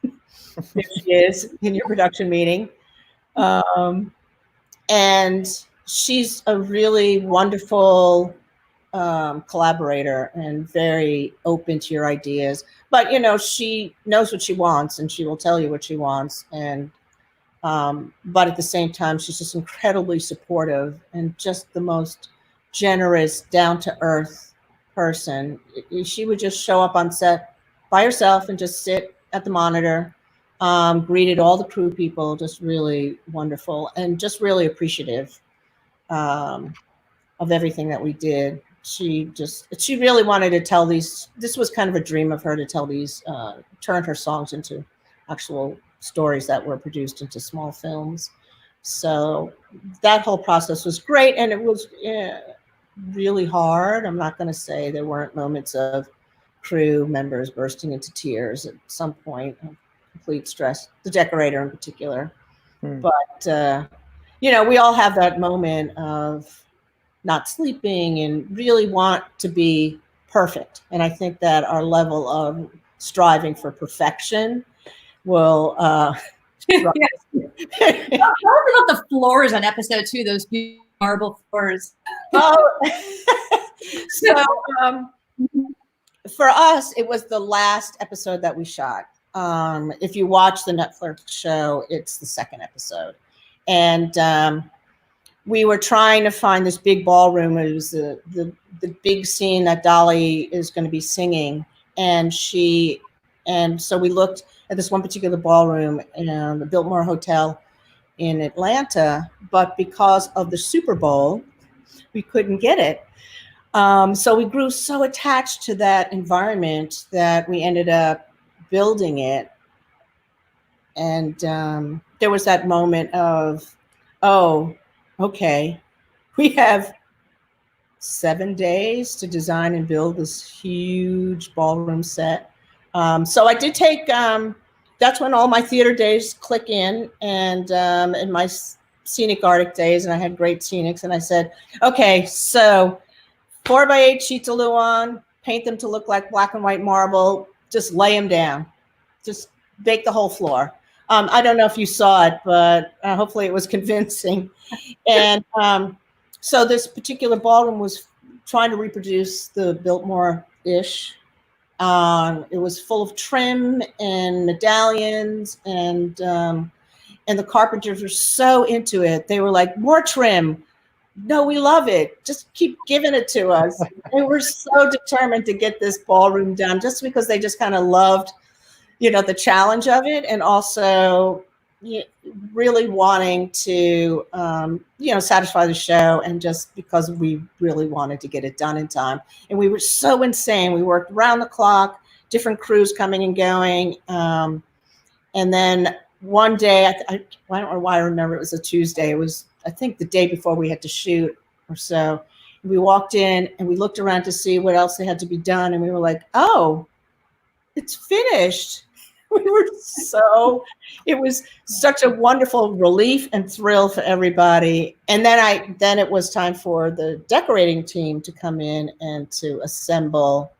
There she is in your production meeting. And she's a really wonderful collaborator and very open to your ideas. But, you know, she knows what she wants and she will tell you what she wants. And but at the same time, she's just incredibly supportive and just the most generous, down-to-earth person. She would just show up on set by herself and just sit at the monitor. Greeted all the crew people, just really wonderful and just really appreciative of everything that we did. She really wanted to tell this was kind of a dream of her to tell these, turn her songs into actual stories that were produced into small films. So that whole process was great. And it was really hard. I'm not going to say there weren't moments of crew members bursting into tears at some point. Complete stress, the decorator in particular. But you know, we all have that moment of not sleeping and really want to be perfect. And I think that our level of striving for perfection will Tell us about the floors on episode 2, those marble floors. So for us, it was the last episode that we shot. If you watch the Netflix show, it's the second episode. And we were trying to find this big ballroom. It was the big scene that Dolly is going to be singing, and so we looked at this one particular ballroom in the Biltmore Hotel in Atlanta, but because of the Super Bowl, we couldn't get it. So we grew so attached to that environment that we ended up building it. And there was that moment of, oh, okay, we have 7 days to design and build this huge ballroom set. So I did take, that's when all my theater days click in, and my scenic Arctic days, and I had great scenics. And I said, okay, so 4x8 sheets of Luan, paint them to look like black and white marble, just lay them down, just bake the whole floor. I don't know if you saw it, but hopefully it was convincing. And so this particular ballroom was trying to reproduce the Biltmore-ish. It was full of trim and medallions, and the carpenters were so into it. They were like, more trim. No, we love it. Just keep giving it to us. They were so determined to get this ballroom done, just because they just kind of loved, the challenge of it, and also really wanting to, satisfy the show, and just because we really wanted to get it done in time. And we were so insane. We worked around the clock, different crews coming and going. And then one day, I don't know why I remember it was a Tuesday. It was, I think, the day before we had to shoot or so. We walked in and we looked around to see what else they had to be done. And we were like, oh, it's finished. It was such a wonderful relief and thrill for everybody. And then it was time for the decorating team to come in and to assemble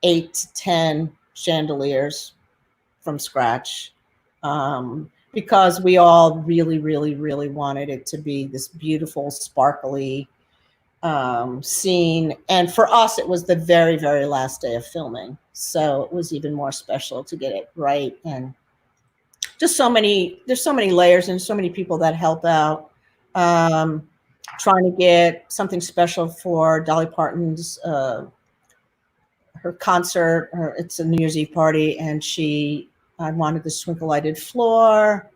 8 to 10 chandeliers from scratch. Because we all really, really, really wanted it to be this beautiful, sparkly scene. And for us, it was the very, very last day of filming. So it was even more special to get it right. And just there's so many layers and so many people that help out. Trying to get something special for Dolly Parton's, her concert. It's a New Year's Eve party, and I wanted the twinkle lighted floor.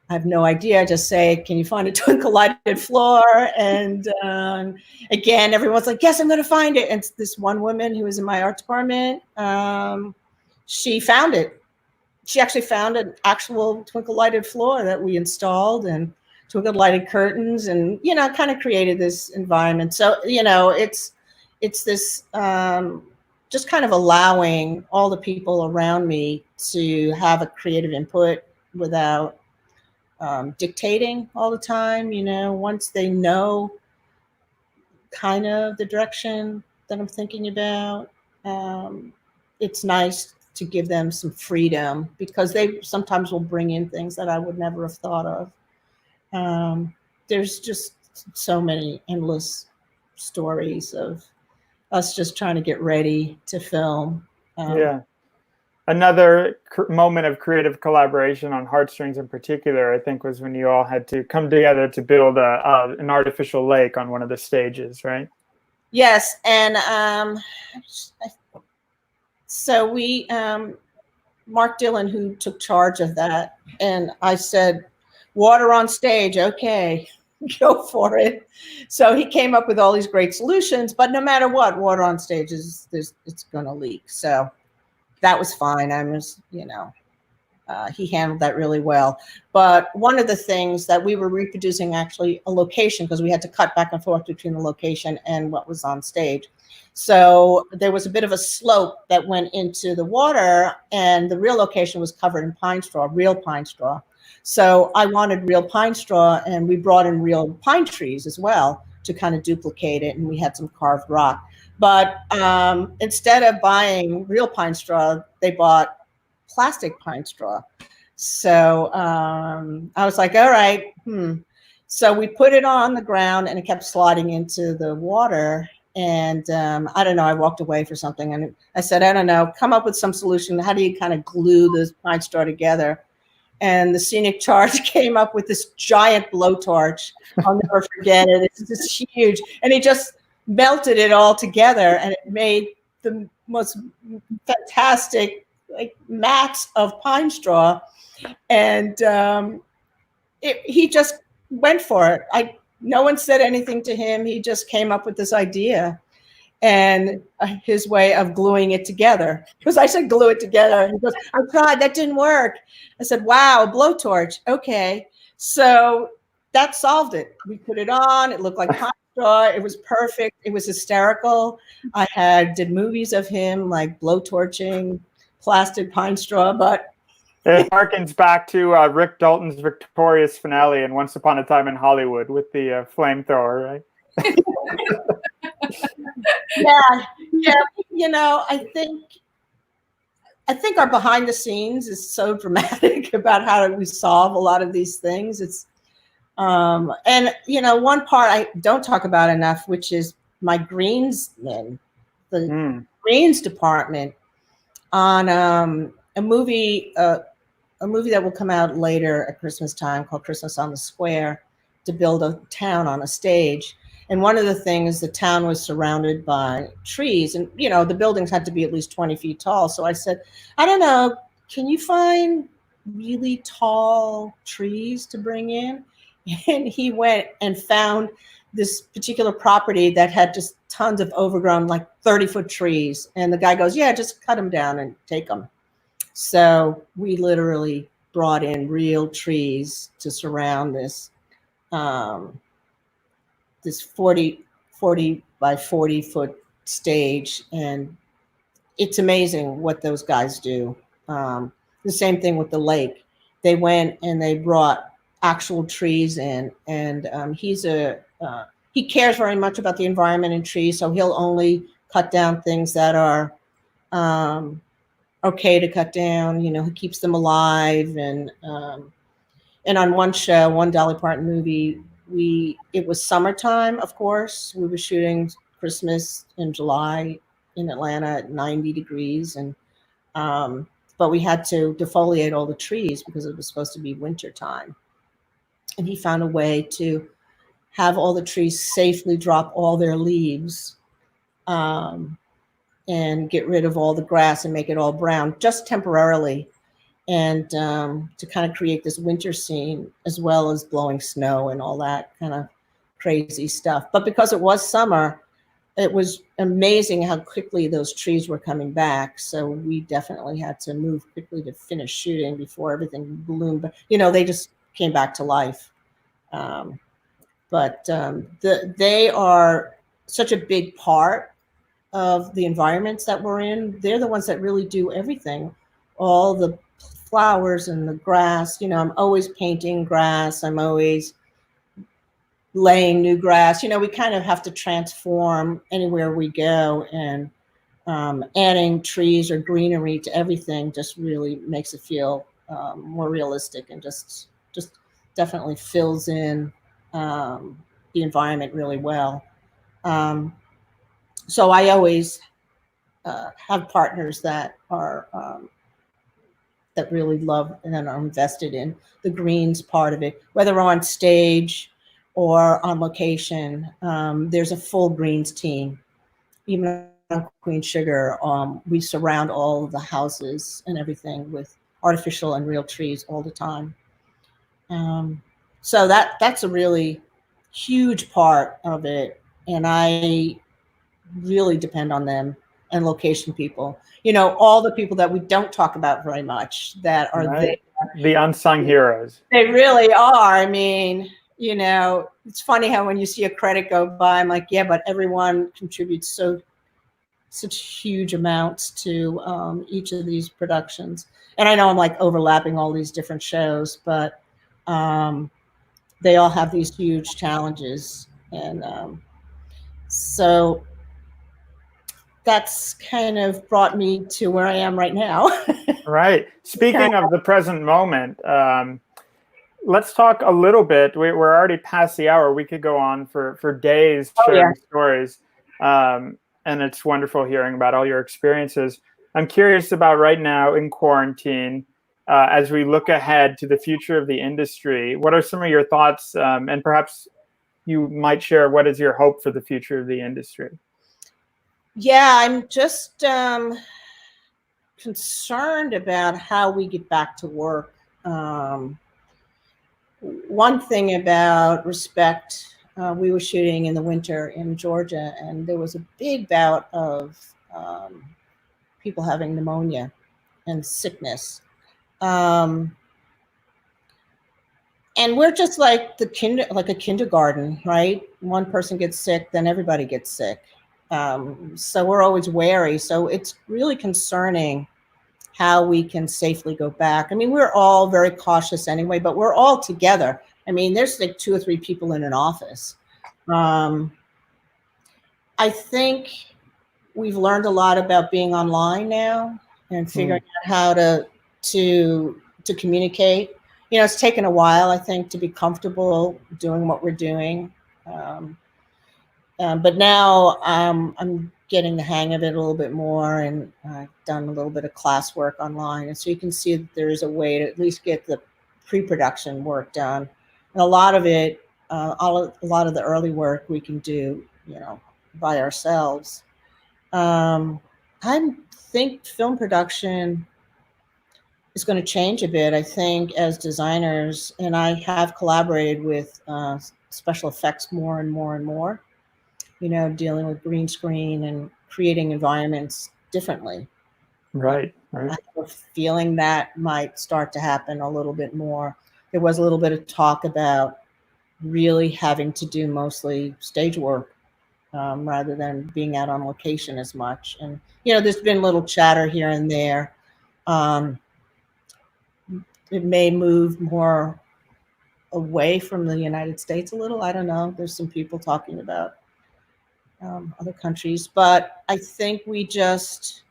I have no idea. I just say, can you find a twinkle lighted floor? And again, everyone's like, yes, I'm going to find it. And this one woman who was in my art department, she found it. She actually found an actual twinkle lighted floor that we installed, and twinkle lighted curtains, and, kind of created this environment. So, it's this, just kind of allowing all the people around me to have a creative input without dictating all the time. Once they know kind of the direction that I'm thinking about, it's nice to give them some freedom, because they sometimes will bring in things that I would never have thought of. There's just so many endless stories of us just trying to get ready to film. Yeah. Another moment of creative collaboration on Heartstrings in particular, I think, was when you all had to come together to build an artificial lake on one of the stages, right? Yes. And so we, Mark Dillon, who took charge of that, and I said, water on stage, okay, go for it. So he came up with all these great solutions, but no matter what, water on stage it's going to leak. So that was fine. He handled that really well. But one of the things that we were reproducing, actually, a location, because we had to cut back and forth between the location and what was on stage. So there was a bit of a slope that went into the water, and the real location was covered in pine straw, real pine straw. So I wanted real pine straw, and we brought in real pine trees as well to kind of duplicate it, and we had some carved rock. But instead of buying real pine straw, they bought plastic pine straw. So I was like, all right. So we put it on the ground, and it kept sliding into the water. And I don't know, I walked away for something, and I said, I don't know, come up with some solution. How do you kind of glue this pine straw together? and the scenic charge came up with this giant blowtorch. I'll never forget it. It's just huge. And he just melted it all together, and it made the most fantastic like mats of pine straw. And he just went for it. No one said anything to him. He just came up with this idea and his way of gluing it together. Because I said glue it together. And he goes, I tried, that didn't work. I said, wow, a blowtorch. Okay. So that solved it. We put it on. It looked like pine straw. It was perfect. It was hysterical. I did movies of him like blowtorching plastic pine straw, but it harkens back to Rick Dalton's victorious finale in Once Upon a Time in Hollywood with the flamethrower, right? yeah. You know, I think our behind the scenes is so dramatic about how we solve a lot of these things. It's and you know, one part I don't talk about enough, which is my greensmen, the greens department on a movie that will come out later at Christmas time called Christmas on the Square, to build a town on a stage. And one of the things, the town was surrounded by trees, and you know, the buildings had to be at least 20 feet tall. So I said, I don't know, can you find really tall trees to bring in? And he went and found this particular property that had just tons of overgrown, like 30-foot trees. And the guy goes, yeah, just cut them down and take them. So we literally brought in real trees to surround this this 40 by 40 foot stage. And it's amazing what those guys do. The same thing with the lake. They went and they brought actual trees in, and he cares very much about the environment and trees, so he'll only cut down things that are okay to cut down. You know, he keeps them alive. And on one show, one Dolly Parton movie, it was summertime, of course. We were shooting Christmas in July in Atlanta at 90 degrees, and but we had to defoliate all the trees because it was supposed to be winter time. And he found a way to have all the trees safely drop all their leaves and get rid of all the grass and make it all brown, just temporarily, and to kind of create this winter scene, as well as blowing snow and all that kind of crazy stuff. But because it was summer, it was amazing how quickly those trees were coming back. So we definitely had to move quickly to finish shooting before everything bloomed. But, you know, they just came back to life. They are such a big part of the environments that we're in. They're the ones that really do everything. All the flowers and the grass, you know, I'm always painting grass. I'm always laying new grass. You know, we kind of have to transform anywhere we go, and adding trees or greenery to everything just really makes it feel more realistic, and just definitely fills in the environment really well. So I always have partners that are that really love and are invested in the greens part of it, whether on stage or on location. There's a full greens team. Even on Queen Sugar, we surround all of the houses and everything with artificial and real trees all the time. So that's a really huge part of it, and I really depend on them and location people. You know, all the people that we don't talk about very much that are there. The unsung heroes. They really are. I mean, you know, it's funny how when you see a credit go by, I'm like, yeah, but everyone contributes such huge amounts to each of these productions. And I know I'm like overlapping all these different shows, but they all have these huge challenges. And so that's kind of brought me to where I am right now. Right. Speaking of the present moment, let's talk a little bit. We're already past the hour. We could go on for days sharing stories. And it's wonderful hearing about all your experiences. I'm curious about right now in quarantine, as we look ahead to the future of the industry, what are some of your thoughts? And perhaps you might share, what is your hope for the future of the industry? Yeah, I'm just concerned about how we get back to work. One thing about Respect, we were shooting in the winter in Georgia, and there was a big bout of people having pneumonia and sickness. And we're just like like a kindergarten, right? One person gets sick, then everybody gets sick. So we're always wary. So it's really concerning how we can safely go back. I mean, we're all very cautious anyway, but we're all together. I mean, there's like 2 or 3 people in an office. I think we've learned a lot about being online now and figuring out how to communicate. You know, it's taken a while, I think, to be comfortable doing what we're doing. But now I'm getting the hang of it a little bit more, and I've done a little bit of classwork online. And so you can see that there's a way to at least get the pre-production work done. And a lot of it, a lot of the early work we can do, you know, by ourselves. I think film production is going to change a bit, I think, as designers, and I have collaborated with special effects more and more and more, you know, dealing with green screen and creating environments differently. Right. I have a feeling that might start to happen a little bit more. There was a little bit of talk about really having to do mostly stage work rather than being out on location as much. And, you know, there's been little chatter here and there. It may move more away from the United States a little. I don't know. There's some people talking about other countries, but I think we just,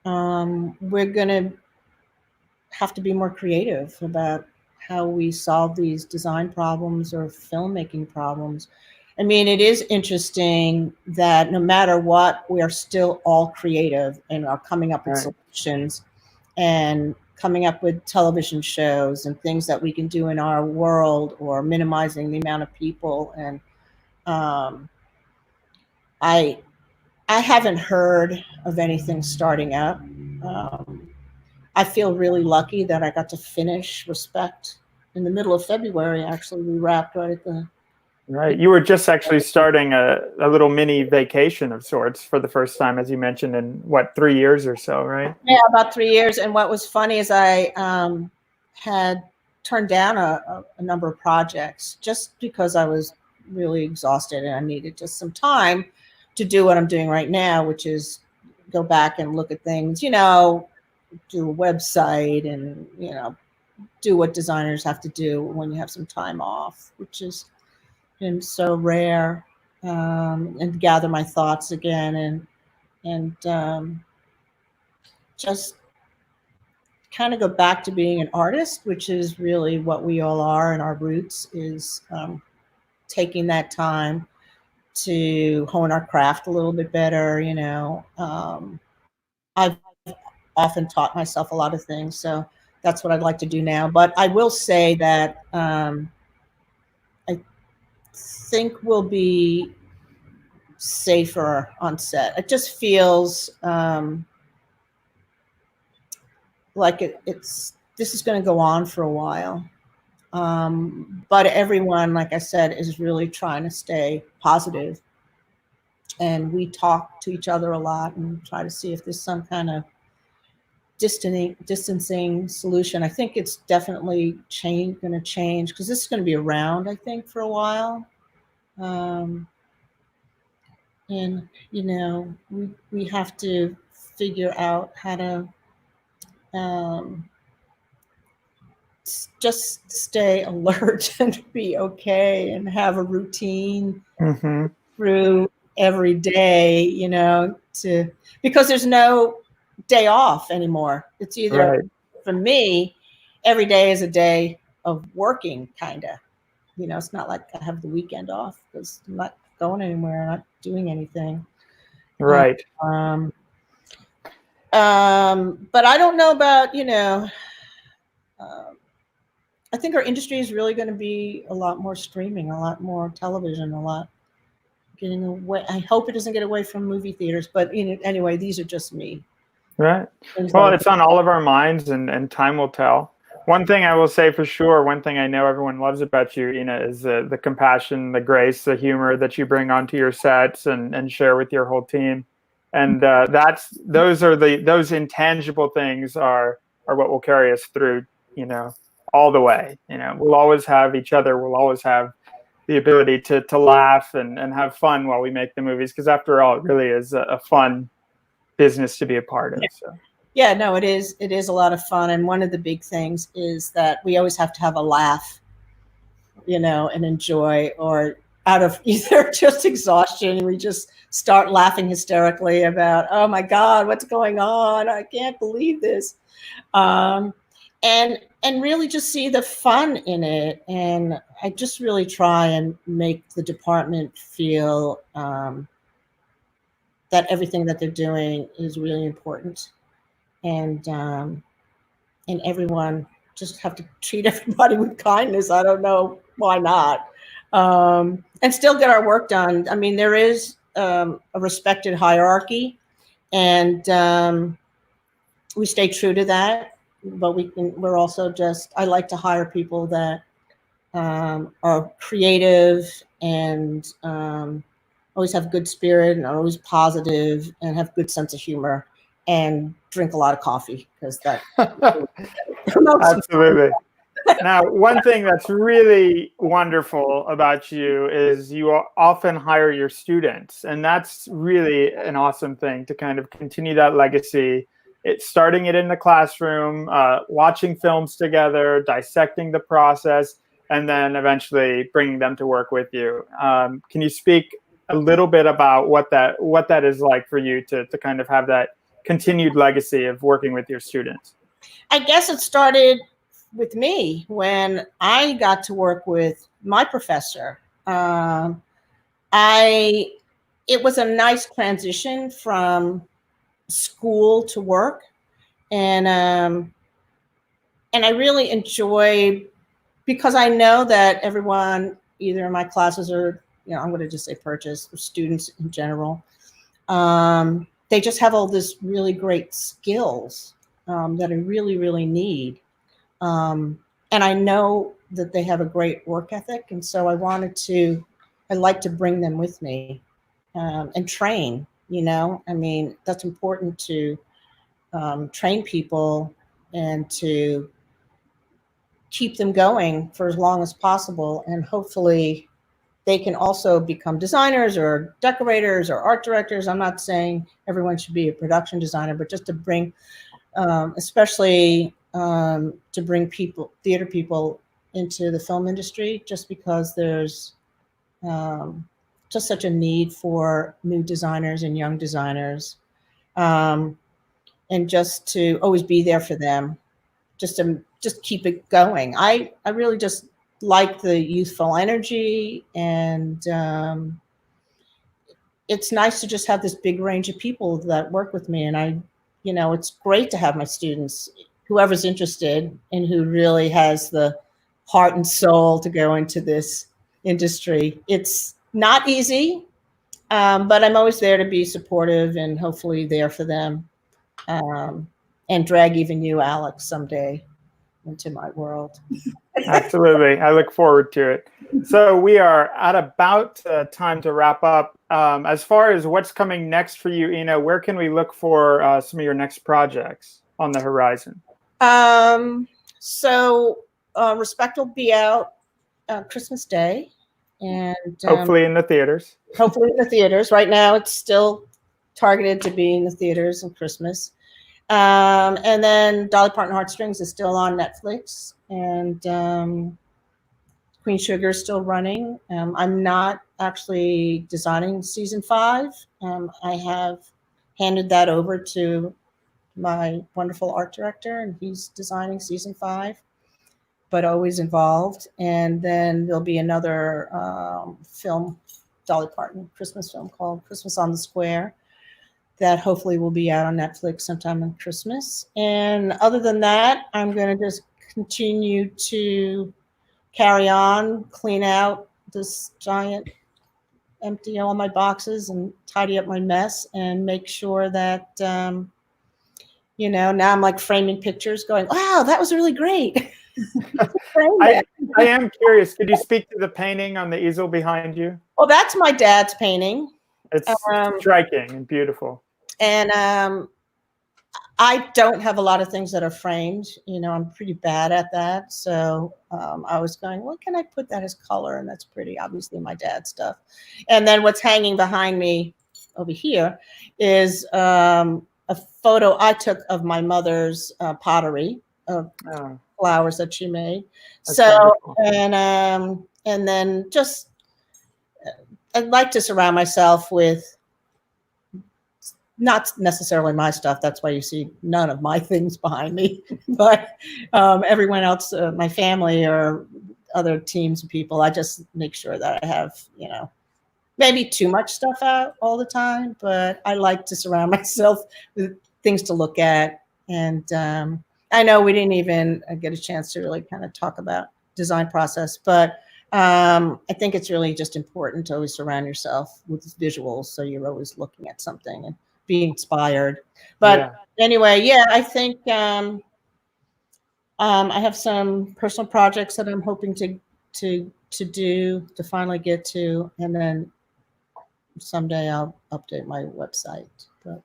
we're going to have to be more creative about how we solve these design problems or filmmaking problems. I mean, it is interesting that no matter what, we are still all creative and are coming up with solutions and coming up with television shows and things that we can do in our world, or minimizing the amount of people. And I haven't heard of anything starting up. I feel really lucky that I got to finish Respect in the middle of February. Actually, we wrapped right at the... Right. You were just actually starting a little mini vacation of sorts for the first time, as you mentioned, in what, 3 years or so, right? Yeah, about 3 years. And what was funny is I had turned down a number of projects just because I was really exhausted and I needed just some time to do what I'm doing right now, which is go back and look at things, you know, do a website and, you know, do what designers have to do when you have some time off, which is been so rare, and gather my thoughts again and just kind of go back to being an artist, which is really what we all are, and our roots is taking that time to hone our craft a little bit better. You know, I've often taught myself a lot of things, so that's what I'd like to do now. But I will say that I think we'll be safer on set. It just feels like this is going to go on for a while. But everyone, like I said, is really trying to stay positive. And we talk to each other a lot and try to see if there's some kind of distancing solution. I think it's definitely going to change because this is going to be around, I think, for a while. And, you know, we have to figure out how to just stay alert and be okay and have a routine through every day, you know, because there's no day off anymore. It's either, for me, every day is a day of working, kind of. You know, it's not like I have the weekend off because I'm not going anywhere, I'm not doing anything. Right. But I don't know about, you know, I think our industry is really going to be a lot more streaming, a lot more television, a lot getting away. I hope it doesn't get away from movie theaters, but anyway, these are just me. Right. Well, it's on all of our minds, and time will tell. One thing I will say for sure, one thing I know everyone loves about you, Ina, is the compassion, the grace, the humor that you bring onto your sets and share with your whole team. And those intangible things are what will carry us through, all the way. We'll always have each other. We'll always have the ability to laugh and have fun while we make the movies, because after all, it really is a fun business to be a part of. So. Yeah, no, it is. It is a lot of fun. And one of the big things is that we always have to have a laugh, and enjoy, or out of either just exhaustion, we just start laughing hysterically about, oh my God, what's going on? I can't believe this. And really just see the fun in it. And I just really try and make the department feel that everything that they're doing is really important. And everyone just have to treat everybody with kindness. I don't know why not. And still get our work done. I mean, there is a respected hierarchy, and we stay true to that. But we're also I like to hire people that are creative and always have good spirit and are always positive and have good sense of humor and drink a lot of coffee, because that absolutely. Now, one thing that's really wonderful about you is you often hire your students, and that's really an awesome thing to kind of continue that legacy. It's starting it in the classroom, watching films together, dissecting the process, and then eventually bringing them to work with you. Can you speak a little bit about what that is like for you to kind of have that continued legacy of working with your students? I guess it started with me when I got to work with my professor. It was a nice transition from school to work, and I really enjoy, because I know that everyone, either in my classes or I'm going to just say purchase, or students in general, they just have all this really great skills that I really, really need. And I know that they have a great work ethic. And so I like to bring them with me and train, I mean, that's important to train people and to keep them going for as long as possible. And hopefully they can also become designers or decorators or art directors. I'm not saying everyone should be a production designer, but just to bring, especially to bring theater people into the film industry, just because there's just such a need for new designers and young designers, and just to always be there for them, just keep it going. I really just like the youthful energy, and it's nice to just have this big range of people that work with me. And it's great to have my students, whoever's interested and who really has the heart and soul to go into this industry. It's not easy, but I'm always there to be supportive and hopefully there for them, and drag even you, Alex, someday into my world. Absolutely. I look forward to it. So we are at about time to wrap up. As far as what's coming next for you, Ina, where can we look for some of your next projects on the horizon? So Respect will be out Christmas Day, and hopefully in the theaters. Hopefully in the theaters. Right now, it's still targeted to be in the theaters on Christmas. And then Dolly Parton Heartstrings is still on Netflix, and Queen Sugar is still running. I'm not actually designing season 5. I have handed that over to my wonderful art director, and he's designing season 5, but always involved. And then there'll be another film, Dolly Parton Christmas film called Christmas on the Square, that hopefully will be out on Netflix sometime in Christmas. And other than that, I'm going to just continue to carry on, clean out this giant, empty all my boxes and tidy up my mess and make sure that, now I'm like framing pictures going, wow, that was really great. I am curious. Could you speak to the painting on the easel behind you? Well, that's my dad's painting. It's striking and beautiful. And I don't have a lot of things that are framed. I'm pretty bad at that. So I was going, well, can I put that as color? And that's pretty obviously my dad's stuff. And then what's hanging behind me over here is a photo I took of my mother's pottery of flowers that she made. That's so, wonderful. and then just, I'd like to surround myself with not necessarily my stuff. That's why you see none of my things behind me, but everyone else, my family or other teams of people, I just make sure that I have, maybe too much stuff out all the time, but I like to surround myself with things to look at. And I know we didn't even get a chance to really kind of talk about design process, but I think it's really just important to always surround yourself with visuals. So you're always looking at something and being inspired. But anyway, I think I have some personal projects that I'm hoping to finally get to, and then someday I'll update my website. But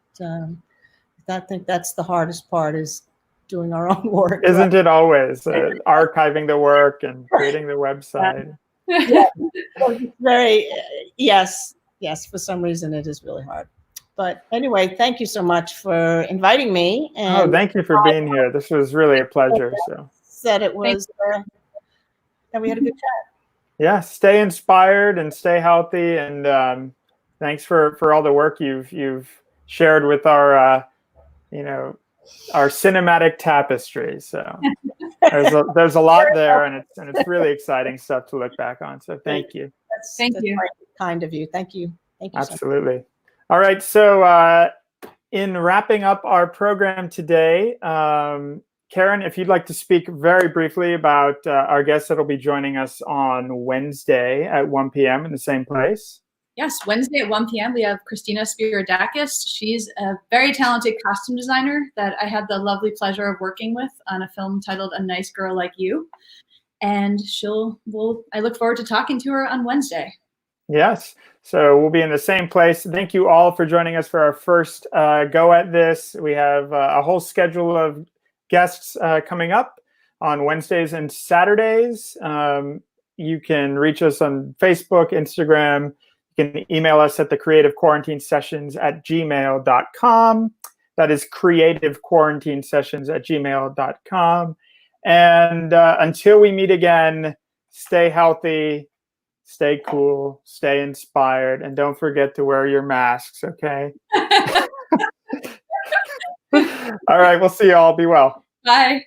I think that's the hardest part, is doing our own work. Isn't it always archiving the work and creating the website? Yes. For some reason, it is really hard. But anyway, thank you so much for inviting me. And thank you for being here. This was really a pleasure. Said it was, and we had a good chat. Yeah, stay inspired and stay healthy. And thanks for all the work you've shared with our, our cinematic tapestry. So there's a lot there, and it's really exciting stuff to look back on. So thank you. Thank you. Kind of you. Thank you. Absolutely. So much. All right. So in wrapping up our program today, Caryn, if you'd like to speak very briefly about our guest that'll be joining us on Wednesday at 1 p.m. in the same place. Yes, Wednesday at 1 p.m. we have Christina Spiridakis. She's a very talented costume designer that I had the lovely pleasure of working with on a film titled A Nice Girl Like You. And I look forward to talking to her on Wednesday. Yes. So we'll be in the same place. Thank you all for joining us for our first go at this. We have a whole schedule of guests coming up on Wednesdays and Saturdays. You can reach us on Facebook, Instagram. You can email us at thecreativequarantinesessions@gmail.com. That is creativequarantinesessions@gmail.com. And until we meet again, stay healthy, stay cool, stay inspired, and don't forget to wear your masks, okay? All right, we'll see you all. Be well. Bye.